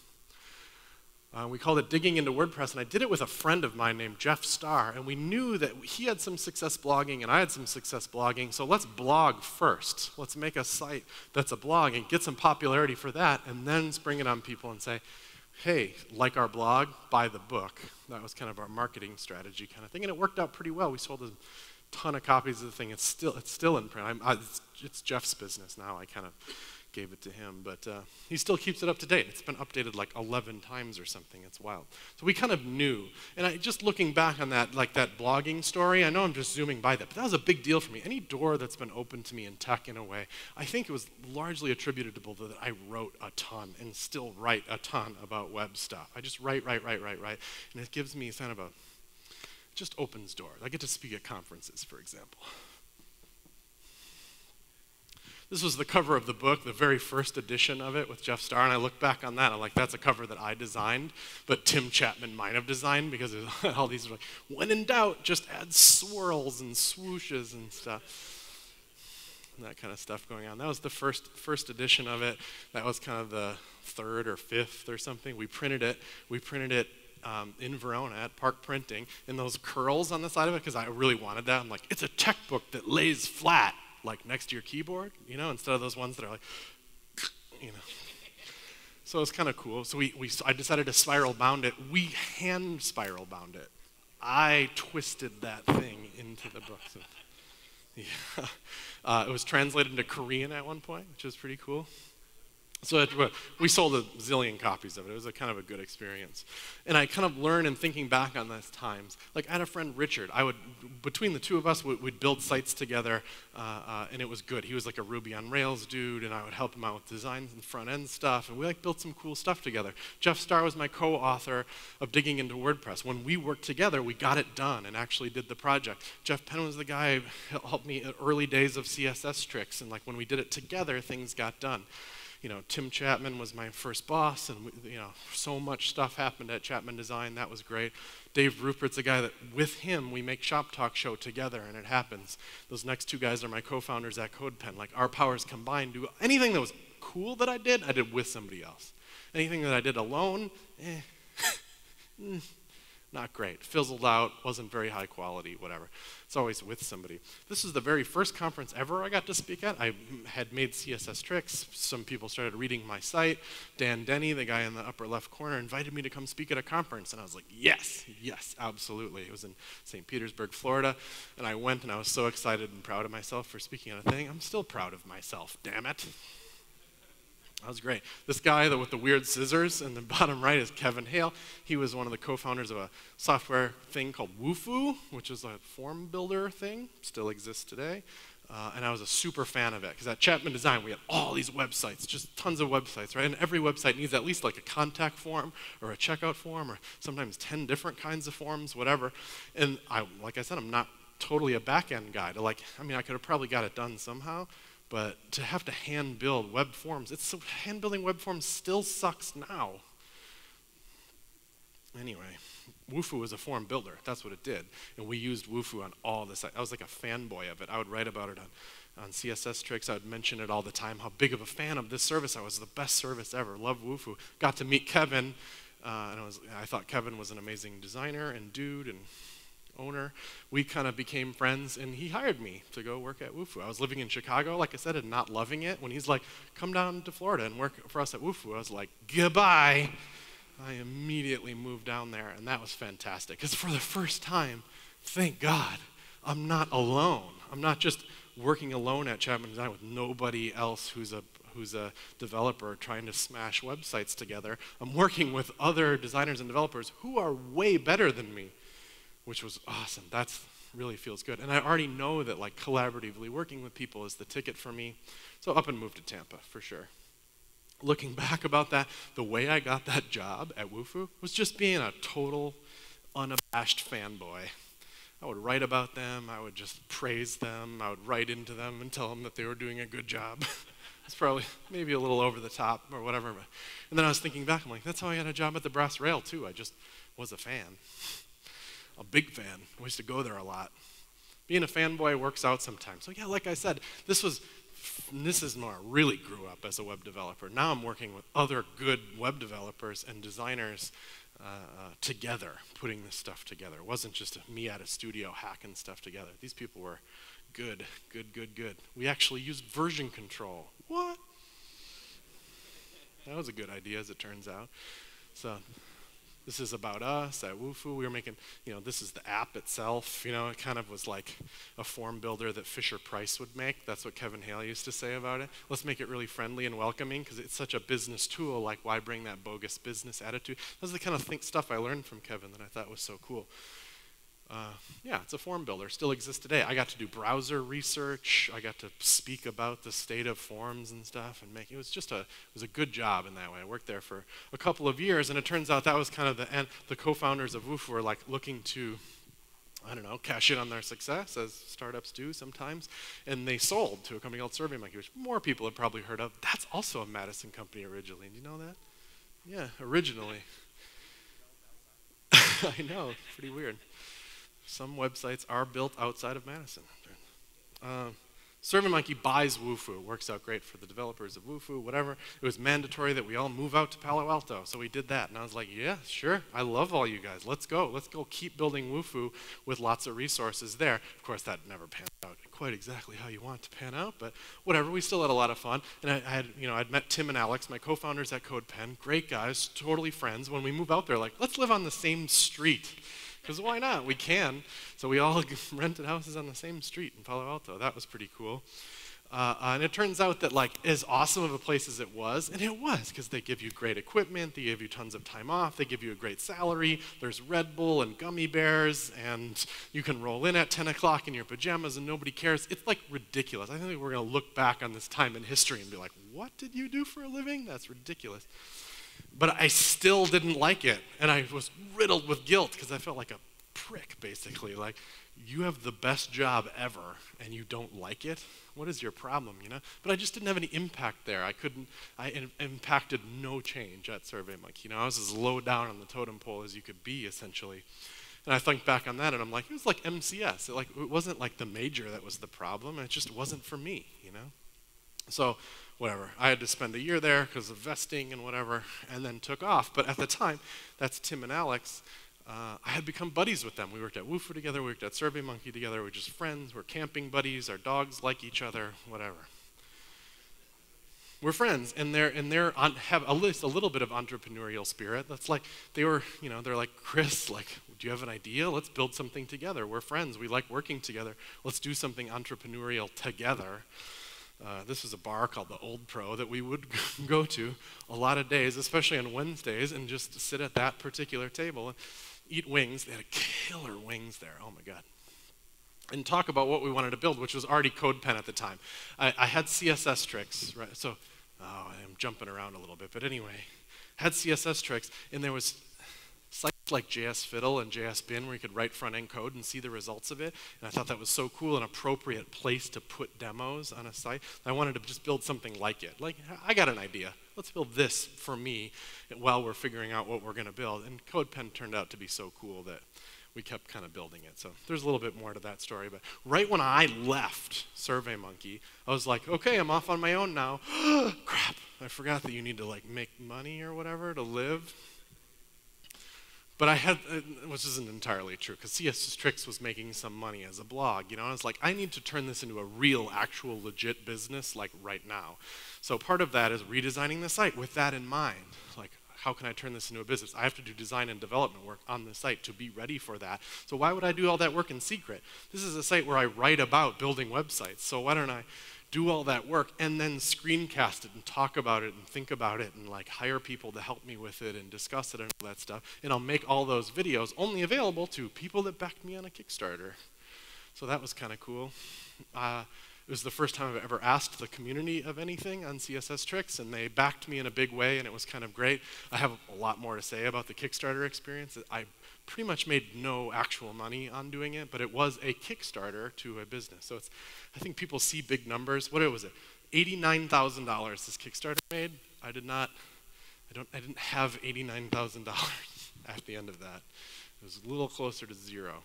We called it Digging into WordPress, and I did it with a friend of mine named Jeff Starr, and we knew that he had some success blogging and I had some success blogging, so let's blog first. Let's make a site that's a blog and get some popularity for that, and then spring it on people and say, hey, like our blog, buy the book. That was kind of our marketing strategy kind of thing, and it worked out pretty well. We sold a ton of copies of the thing. It's still in print. It's Jeff's business now. I kind of gave it to him, but he still keeps it up to date. It's been updated like 11 times or something. It's wild. So we kind of knew, and just looking back on that, like that blogging story, I know I'm just zooming by that, but that was a big deal for me. Any door that's been opened to me in tech in a way, I think it was largely attributable to that I wrote a ton and still write a ton about web stuff. I just write, and it gives me kind of just opens doors. I get to speak at conferences, for example. This was the cover of the book, the very first edition of it with Jeff Starr, and I look back on that, I'm like, that's a cover that I designed, but Tim Chapman might have designed, because all these were like, when in doubt, just add swirls and swooshes and stuff. And that kind of stuff going on. That was the first edition of it. That was kind of the third or fifth or something. We printed it in Verona at Park Printing, and those curls on the side of it, because I really wanted that. I'm like, it's a tech book that lays flat, like next to your keyboard, instead of those ones that are like, So it's kind of cool. So I decided to spiral bound it. We hand spiral bound it. I twisted that thing into the book. So, yeah. It was translated into Korean at one point, which was pretty cool. So we sold a zillion copies of it. It was a kind of a good experience. And I kind of learned in thinking back on those times, like I had a friend, Richard. Between the two of us, we'd build sites together, and it was good. He was like a Ruby on Rails dude, and I would help him out with designs and front-end stuff, and we built some cool stuff together. Jeff Starr was my co-author of Digging into WordPress. When we worked together, we got it done and actually did the project. Jeff Penn was the guy who helped me in early days of CSS tricks, and like when we did it together, things got done. Tim Chapman was my first boss, and so much stuff happened at Chapman Design. That was great. Dave Rupert's a guy that, with him, we make Shop Talk Show together, and it happens. Those next two guys are my co-founders at CodePen. Like, our powers combined do anything that was cool that I did with somebody else. Anything that I did alone, not great. Fizzled out, wasn't very high quality, whatever. It's always with somebody. This is the very first conference ever I got to speak at. I had made CSS tricks. Some people started reading my site. Dan Denny, the guy in the upper left corner, invited me to come speak at a conference. And I was like, yes, absolutely. It was in St. Petersburg, Florida. And I went, and I was so excited and proud of myself for speaking at a thing. I'm still proud of myself, damn it. That was great. This guy with the weird scissors in the bottom right is Kevin Hale. He was one of the co-founders of a software thing called Wufoo, which is a form builder thing, still exists today. And I was a super fan of it, because at Chapman Design, we had all these websites, just tons of websites, right? And every website needs at least like a contact form or a checkout form, or sometimes 10 different kinds of forms, whatever. And like I said, I'm not totally a back-end guy. I could have probably got it done somehow. But to have to hand build web forms, hand building web forms still sucks now. Anyway, Wufoo was a form builder. That's what it did. And we used Wufoo on all the sites. I was like a fanboy of it. I would write about it on CSS tricks. I would mention it all the time, how big of a fan of this service I was. The best service ever. Love Wufoo. Got to meet Kevin, and I thought Kevin was an amazing designer and dude and owner. We kind of became friends, and he hired me to go work at Wufoo. I was living in Chicago, like I said, and not loving it. When he's like, come down to Florida and work for us at Wufoo, I was like, goodbye. I immediately moved down there, and that was fantastic. Because for the first time, thank God, I'm not alone. I'm not just working alone at Chapman Design with nobody else who's a developer trying to smash websites together. I'm working with other designers and developers who are way better than me, which was awesome. That really feels good. And I already know that like collaboratively working with people is the ticket for me. So up and moved to Tampa for sure. Looking back about that, the way I got that job at Wufoo was just being a total unabashed fanboy. I would write about them, I would just praise them, I would write into them and tell them that they were doing a good job. It's probably maybe a little over the top or whatever. And then I was thinking back, I'm like, that's how I got a job at the Brass Rail too. I just was a fan, a big fan. I used to go there a lot. Being a fanboy works out sometimes. So yeah, like I said, this is when I really grew up as a web developer. Now I'm working with other good web developers and designers together, putting this stuff together. It wasn't just me at a studio hacking stuff together. These people were good. We actually used version control. What? That was a good idea, as it turns out. So this is about us at Wufoo. We were making, this is the app itself. It kind of was like a form builder that Fisher-Price would make. That's what Kevin Hale used to say about it. Let's make it really friendly and welcoming because it's such a business tool. Like, why bring that bogus business attitude? That's the kind of stuff I learned from Kevin that I thought was so cool. Yeah, it's a form builder. Still exists today. I got to do browser research. I got to speak about the state of forms and stuff, and it was a good job in that way. I worked there for a couple of years, and it turns out that was kind of the end. The co-founders of Wufoo were like looking to, cash in on their success, as startups do sometimes, and they sold to a company called SurveyMonkey, which more people have probably heard of. That's also a Madison company originally. Do you know that? Yeah, originally. I know, pretty weird. Some websites are built outside of Madison. SurveyMonkey buys Wufoo. It works out great for the developers of Wufoo, whatever. It was mandatory that we all move out to Palo Alto, so we did that. And I was like, yeah, sure, I love all you guys. Let's go. Let's go keep building Wufoo with lots of resources there. Of course, that never panned out quite exactly how you want it to pan out, but whatever. We still had a lot of fun. And I'd met Tim and Alex, my co-founders at CodePen. Great guys, totally friends. When we move out there, like, let's live on the same street. Because why not? We can. So we all rented houses on the same street in Palo Alto. That was pretty cool. And it turns out that, like, as awesome of a place as it was, and it was, because they give you great equipment, they give you tons of time off, they give you a great salary, there's Red Bull and gummy bears, and you can roll in at 10 o'clock in your pajamas and nobody cares. It's, like, ridiculous. I think we're going to look back on this time in history and be like, what did you do for a living? That's ridiculous. But I still didn't like it, and I was riddled with guilt because I felt like a prick, basically. Like, you have the best job ever, and you don't like it? What is your problem, But I just didn't have any impact there. I impacted no change at SurveyMonkey. I was as low down on the totem pole as you could be, essentially. And I think back on that, and I'm like, it was like MCS. It wasn't like the major that was the problem. It just wasn't for me, So, whatever. I had to spend a year there because of vesting and whatever, and then took off. But at the time, that's Tim and Alex, I had become buddies with them. We worked at Wufoo together, we worked at SurveyMonkey together, we were just friends, we're camping buddies, our dogs like each other, whatever. We're friends, and have at least a little bit of entrepreneurial spirit. That's like, they're like, Chris, like, do you have an idea? Let's build something together. We're friends, we like working together. Let's do something entrepreneurial together. This was a bar called the Old Pro that we would go to a lot of days, especially on Wednesdays, and just sit at that particular table and eat wings. They had killer wings there. Oh, my God. And talk about what we wanted to build, which was already CodePen at the time. I had CSS tricks, right? So, I'm jumping around a little bit, but anyway, had CSS tricks, and there was sites like JS Fiddle and JS Bin where you could write front-end code and see the results of it. And I thought that was so cool, an appropriate place to put demos on a site. I wanted to just build something like it. Like, I got an idea. Let's build this for me while we're figuring out what we're going to build. And CodePen turned out to be so cool that we kept kind of building it. So there's a little bit more to that story. But right when I left SurveyMonkey, I was like, okay, I'm off on my own now. Crap, I forgot that you need to, like, make money or whatever to live. But I had, which isn't entirely true, because CSS Tricks was making some money as a blog. I was like, I need to turn this into a real, actual, legit business, like, right now. So part of that is redesigning the site with that in mind. Like, how can I turn this into a business? I have to do design and development work on the site to be ready for that. So why would I do all that work in secret? This is a site where I write about building websites. So why don't I do all that work and then screencast it and talk about it and think about it and, like, hire people to help me with it and discuss it and all that stuff. And I'll make all those videos only available to people that backed me on a Kickstarter. So that was kind of cool. It was the first time I've ever asked the community of anything on CSS Tricks, and they backed me in a big way, and it was kind of great. I have a lot more to say about the Kickstarter experience. I pretty much made no actual money on doing it, but it was a Kickstarter to a business. So I think people see big numbers. What was it? $89,000 this Kickstarter made. I didn't have $89,000. at the end of that. It was a little closer to 0.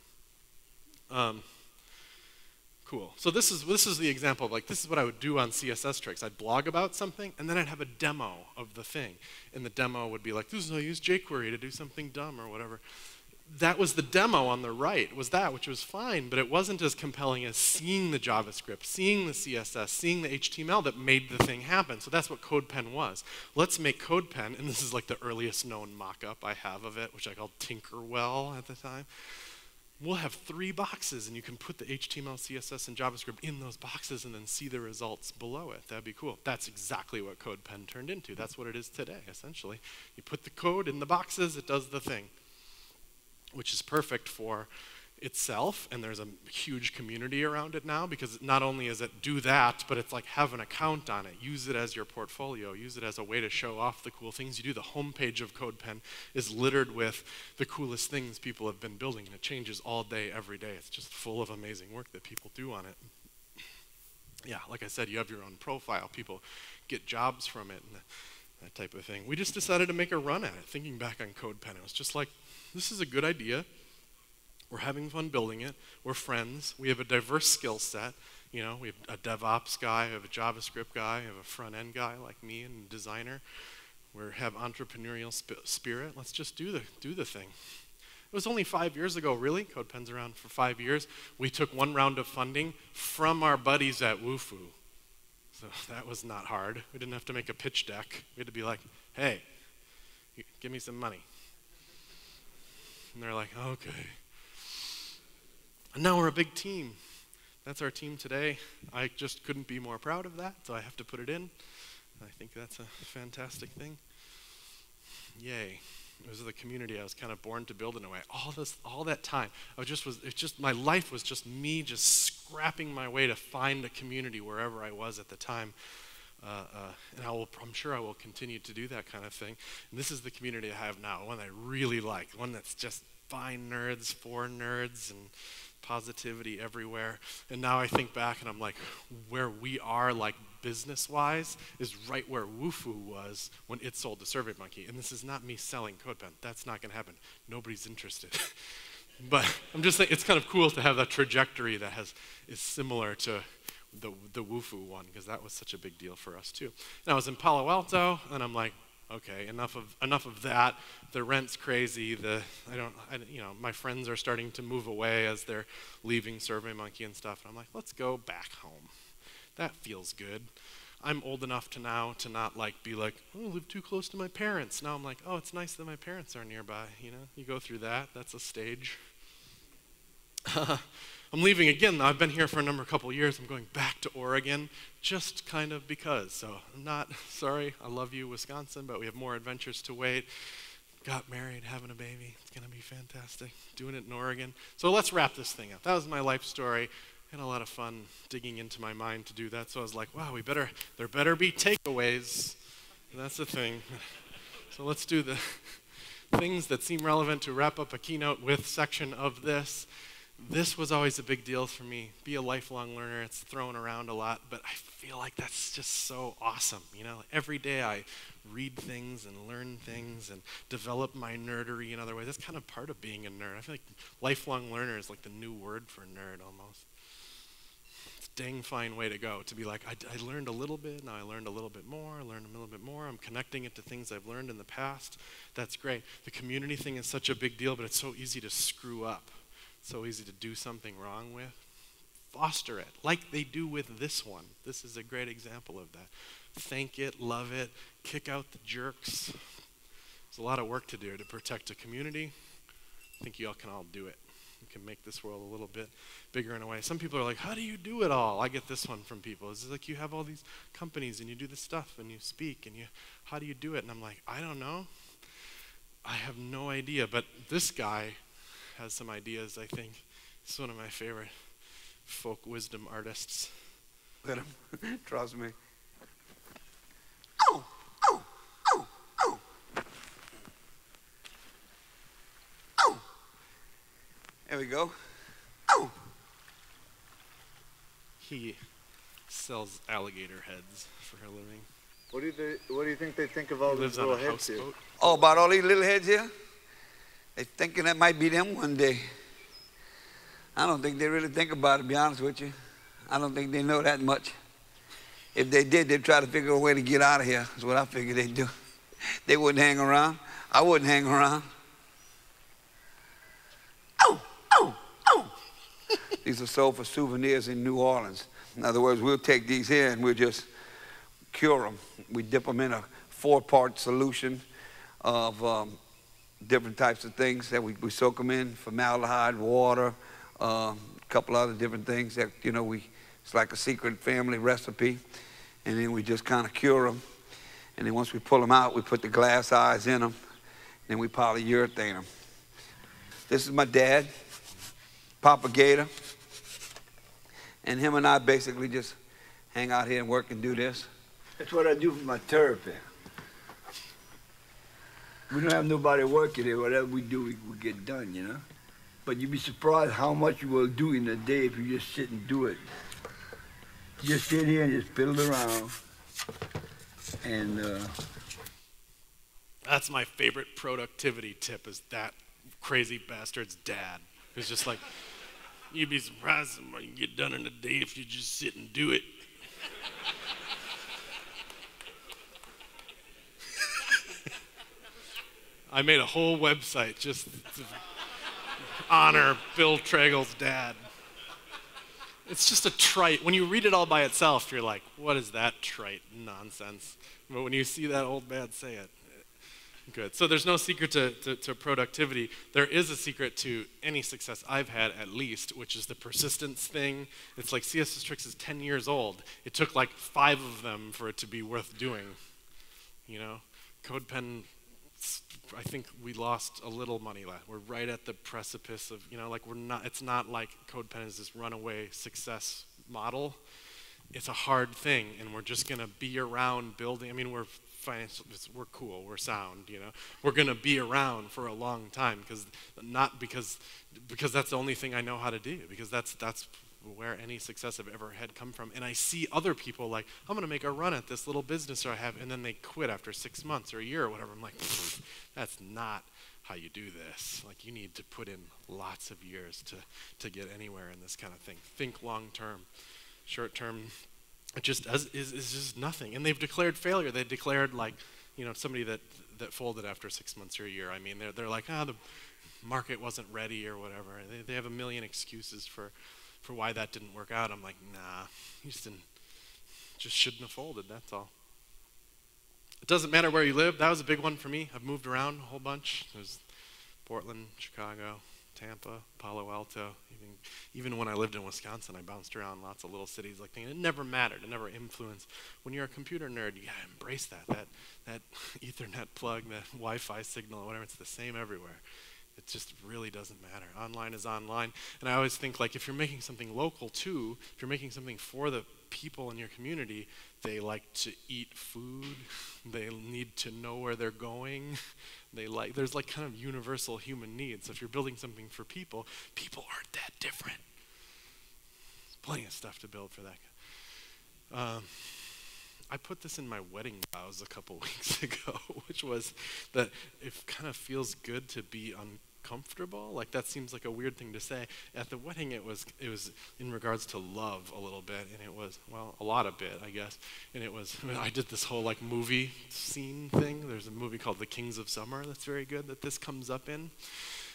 Cool. So this is the example of like, this is what I would do on CSS tricks. I'd blog about something, and then I'd have a demo of the thing. And the demo would be like, this is how I use jQuery to do something dumb or whatever. That was the demo on the right, was that, which was fine, but it wasn't as compelling as seeing the JavaScript, seeing the CSS, seeing the HTML that made the thing happen. So that's what CodePen was. Let's make CodePen, and this is like the earliest known mock-up I have of it, which I called Tinkerwell at the time. We'll have 3 boxes, and you can put the HTML, CSS, and JavaScript in those boxes and then see the results below it. That'd be cool. That's exactly what CodePen turned into. That's what it is today, essentially. You put the code in the boxes, it does the thing, which is perfect for itself, and there's a huge community around it now, because not only is it do that, but it's like have an account on it, use it as your portfolio, use it as a way to show off the cool things you do. The homepage of CodePen is littered with the coolest things people have been building, and it changes all day, every day. It's just full of amazing work that people do on it. Yeah, like I said, you have your own profile. People get jobs from it and that type of thing. We just decided to make a run at it. Thinking back on CodePen, it was just like, this is a good idea. We're having fun building it. We're friends. We have a diverse skill set. You know, we have a DevOps guy, we have a JavaScript guy, we have a front-end guy like me and a designer. We have entrepreneurial spirit. Let's just do the thing. It was only 5 years ago, really. CodePen's around for 5 years. We took 1 round of funding from our buddies at Wufoo. So that was not hard. We didn't have to make a pitch deck. We had to be like, hey, give me some money. And they're like, okay. And now we're a big team. That's our team today. I just couldn't be more proud of that, so I have to put it in. I think that's a fantastic thing. Yay. It was the community I was kind of born to build in a way. All that time, my life was just me just scrapping my way to find a community wherever I was at the time. And I'm sure I will continue to do that kind of thing. And this is the community I have now, one I really like, one that's just fine nerds, for nerds, and positivity everywhere. And now I think back and I'm like, where we are like business-wise is right where Wufoo was when it sold to SurveyMonkey. And this is not me selling CodePen. That's not going to happen. Nobody's interested. But I'm just saying it's kind of cool to have that trajectory that is similar to the Wufoo one, because that was such a big deal for us too. And I was in Palo Alto, and I'm like, okay, enough of that. The rent's crazy. My friends are starting to move away as they're leaving SurveyMonkey and stuff. And I'm like, let's go back home. That feels good. I'm old enough now to not like be like, oh, I live too close to my parents. Now I'm like, oh, it's nice that my parents are nearby. You know, you go through that. That's a stage. I'm leaving again. I've been here for a couple years. I'm going back to Oregon, just kind of because. So I'm not sorry. I love you, Wisconsin, but we have more adventures to wait. Got married, having a baby. It's gonna be fantastic. Doing it in Oregon. So let's wrap this thing up. That was my life story. Had a lot of fun digging into my mind to do that. So I was like, wow, there better be takeaways. And that's the thing. So let's do the things that seem relevant to wrap up a keynote with section of this. This was always a big deal for me. Be a lifelong learner. It's thrown around a lot, but I feel like that's just so awesome. You know, every day I read things and learn things and develop my nerdery in other ways. That's kind of part of being a nerd. I feel like lifelong learner is like the new word for nerd almost. It's a dang fine way to go, to be like, I learned a little bit, now I learned a little bit more, I learned a little bit more. I'm connecting it to things I've learned in the past. That's great. The community thing is such a big deal, but it's so easy to screw up. So easy to do something wrong with. Foster it, like they do with this one. This is a great example of that. Thank it, love it, kick out the jerks. There's a lot of work to do to protect a community. I think you all can all do it. You can make this world a little bit bigger in a way. Some people are like, how do you do it all? I get this one from people. It's like you have all these companies and you do this stuff and you speak and how do you do it? And I'm like, I don't know. I have no idea, but this guy has some ideas, I think. He's one of my favorite folk wisdom artists. Let him. Trust me. There we go. He sells alligator heads for a living. What do you think they think of all He lives these on little a heads here? houseboat. Oh, about all these little heads here? They thinking that might be them one day. I don't think they really think about it, to be honest with you. I don't think they know that much. If they did, they'd try to figure a way to get out of here. That's what I figured they'd do. They wouldn't hang around. I wouldn't hang around. Oh, oh, oh. These are sold for souvenirs in New Orleans. In other words, we'll take these here and we'll just cure them. We dip them in a 4-part solution of different types of things that we soak them in: formaldehyde, water, a couple other different things that, you know, it's like a secret family recipe. And then we just kind of cure them. And then once we pull them out, we put the glass eyes in them. Then we polyurethane them. This is my dad, Papa Gator. And him and I basically just hang out here and work and do this. That's what I do for my therapy. We don't have nobody working here. Whatever we do, we get done, you know? But you'd be surprised how much you will do in a day if you just sit and do it. You just sit here and just fiddle around. And That's my favorite productivity tip, is that crazy bastard's dad. Who's just like, you'd be surprised what you can get done in a day if you just sit and do it. I made a whole website just to honor Bill Tragle's dad. It's just a trite. When you read it all by itself, you're like, what is that trite nonsense? But when you see that old man say it, good. So there's no secret to productivity. There is a secret to any success I've had, at least, which is the persistence thing. It's like CSS Tricks is 10 years old. It took like 5 of them for it to be worth doing. You know, CodePen, I think we lost a little money last. We're right at the precipice of, you know, like it's not like CodePen is this runaway success model. It's a hard thing, and we're just gonna be around building. I mean, we're cool, we're sound, you know. We're gonna be around for a long time because that's the only thing I know how to do, because that's where any success I've ever had come from. And I see other people like, I'm gonna make a run at this little business I have, and then they quit after 6 months or a year or whatever. I'm like, that's not how you do this. Like, you need to put in lots of years to get anywhere in this kind of thing. Think long term. Short term, it just is just nothing. And they've declared failure. They declared, like, you know, somebody that folded after 6 months or a year. I mean, they're like, the market wasn't ready or whatever. They have a million excuses for why that didn't work out. I'm like, nah, you just shouldn't have folded, that's all. It doesn't matter where you live. That was a big one for me. I've moved around a whole bunch. There's Portland, Chicago, Tampa, Palo Alto. Even when I lived in Wisconsin, I bounced around lots of little cities like that. It never mattered. It never influenced. When you're a computer nerd, you gotta embrace that Ethernet plug, that Wi-Fi signal, or whatever. It's the same everywhere. It just really doesn't matter. Online is online. And I always think, like, if you're making something local too, if you're making something for the people in your community, they like to eat food. They need to know where they're going. There's like kind of universal human needs. So if you're building something for people aren't that different. There's plenty of stuff to build for that. I put this in my wedding vows a couple weeks ago, which was that it kind of feels good to be uncomfortable. Like, that seems like a weird thing to say. At the wedding, it was in regards to love a little bit, and it was, well, a lot of bit, I guess. And it was, I did this whole like movie scene thing. There's a movie called The Kings of Summer that's very good that this comes up in.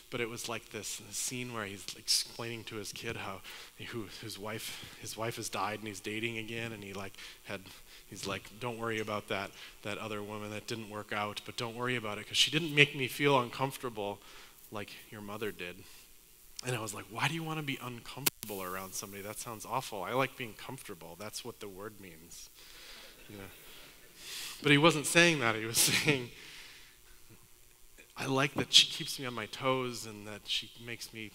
But it was like this scene where he's explaining to his kid how his wife has died and he's dating again, and he's like, don't worry about that other woman that didn't work out, but don't worry about it because she didn't make me feel uncomfortable like your mother did. And I was like, why do you want to be uncomfortable around somebody? That sounds awful. I like being comfortable. That's what the word means. You know? But he wasn't saying that. He was saying, I like that she keeps me on my toes and that she makes me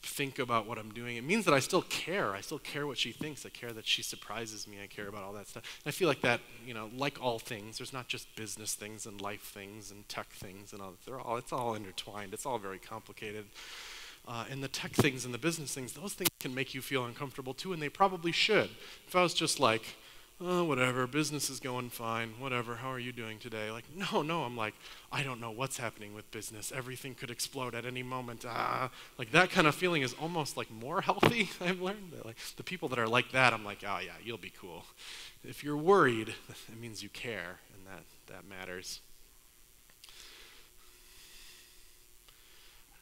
think about what I'm doing. It means that I still care. I still care what she thinks. I care that she surprises me. I care about all that stuff. And I feel like that, you know, like all things, there's not just business things and life things and tech things and all. It's all intertwined. It's all very complicated. And the tech things and the business things, those things can make you feel uncomfortable too, and they probably should. If I was just like, oh, whatever, business is going fine, whatever, how are you doing today? Like, no, I'm like, I don't know what's happening with business. Everything could explode at any moment. Like that kind of feeling is almost like more healthy, I've learned. That, like the people that are like that, I'm like, oh yeah, you'll be cool. If you're worried, it means you care, and that matters.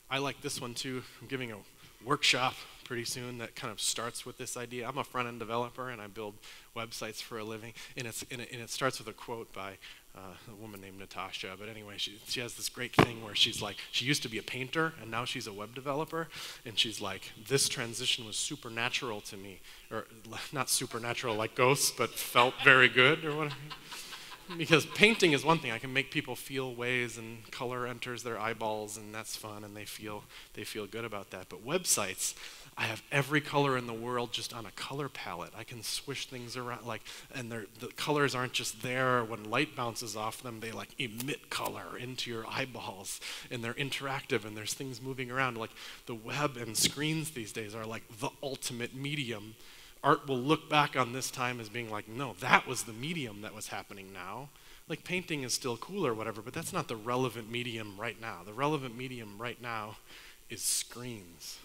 I like this one too. I'm giving a workshop pretty soon that kind of starts with this idea. I'm a front-end developer and I build websites for a living, and it starts with a quote by a woman named Natasha. But anyway, she has this great thing where she's like, she used to be a painter and now she's a web developer, and she's like, this transition was supernatural to me, or not supernatural like ghosts, but felt very good or whatever. Because painting is one thing. I can make people feel ways, and color enters their eyeballs, and that's fun, and they feel good about that. But websites, I have every color in the world just on a color palette. I can swish things around, and the colors aren't just there when light bounces off them. They like emit color into your eyeballs, and they're interactive, and there's things moving around. Like the web and screens these days are like the ultimate medium. Art will look back on this time as being like, no, that was the medium that was happening now. Like painting is still cool or whatever, but that's not the relevant medium right now. The relevant medium right now is screens.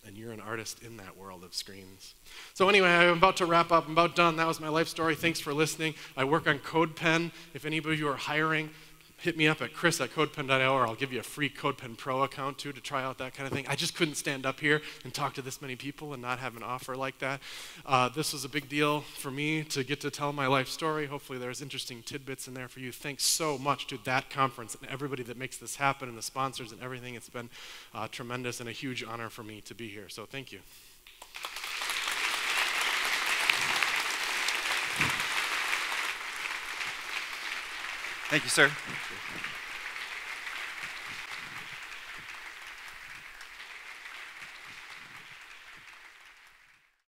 And you're an artist in that world of screens. So anyway, I'm about to wrap up. I'm about done. That was my life story. Thanks for listening. I work on CodePen. If anybody of you are hiring, hit me up at chris@codepen.io, or I'll give you a free CodePen Pro account too to try out that kind of thing. I just couldn't stand up here and talk to this many people and not have an offer like that. This was a big deal for me to get to tell my life story. Hopefully there's interesting tidbits in there for you. Thanks so much to that conference and everybody that makes this happen, and the sponsors and everything. It's been tremendous and a huge honor for me to be here. So thank you. Thank you, sir. Thank you.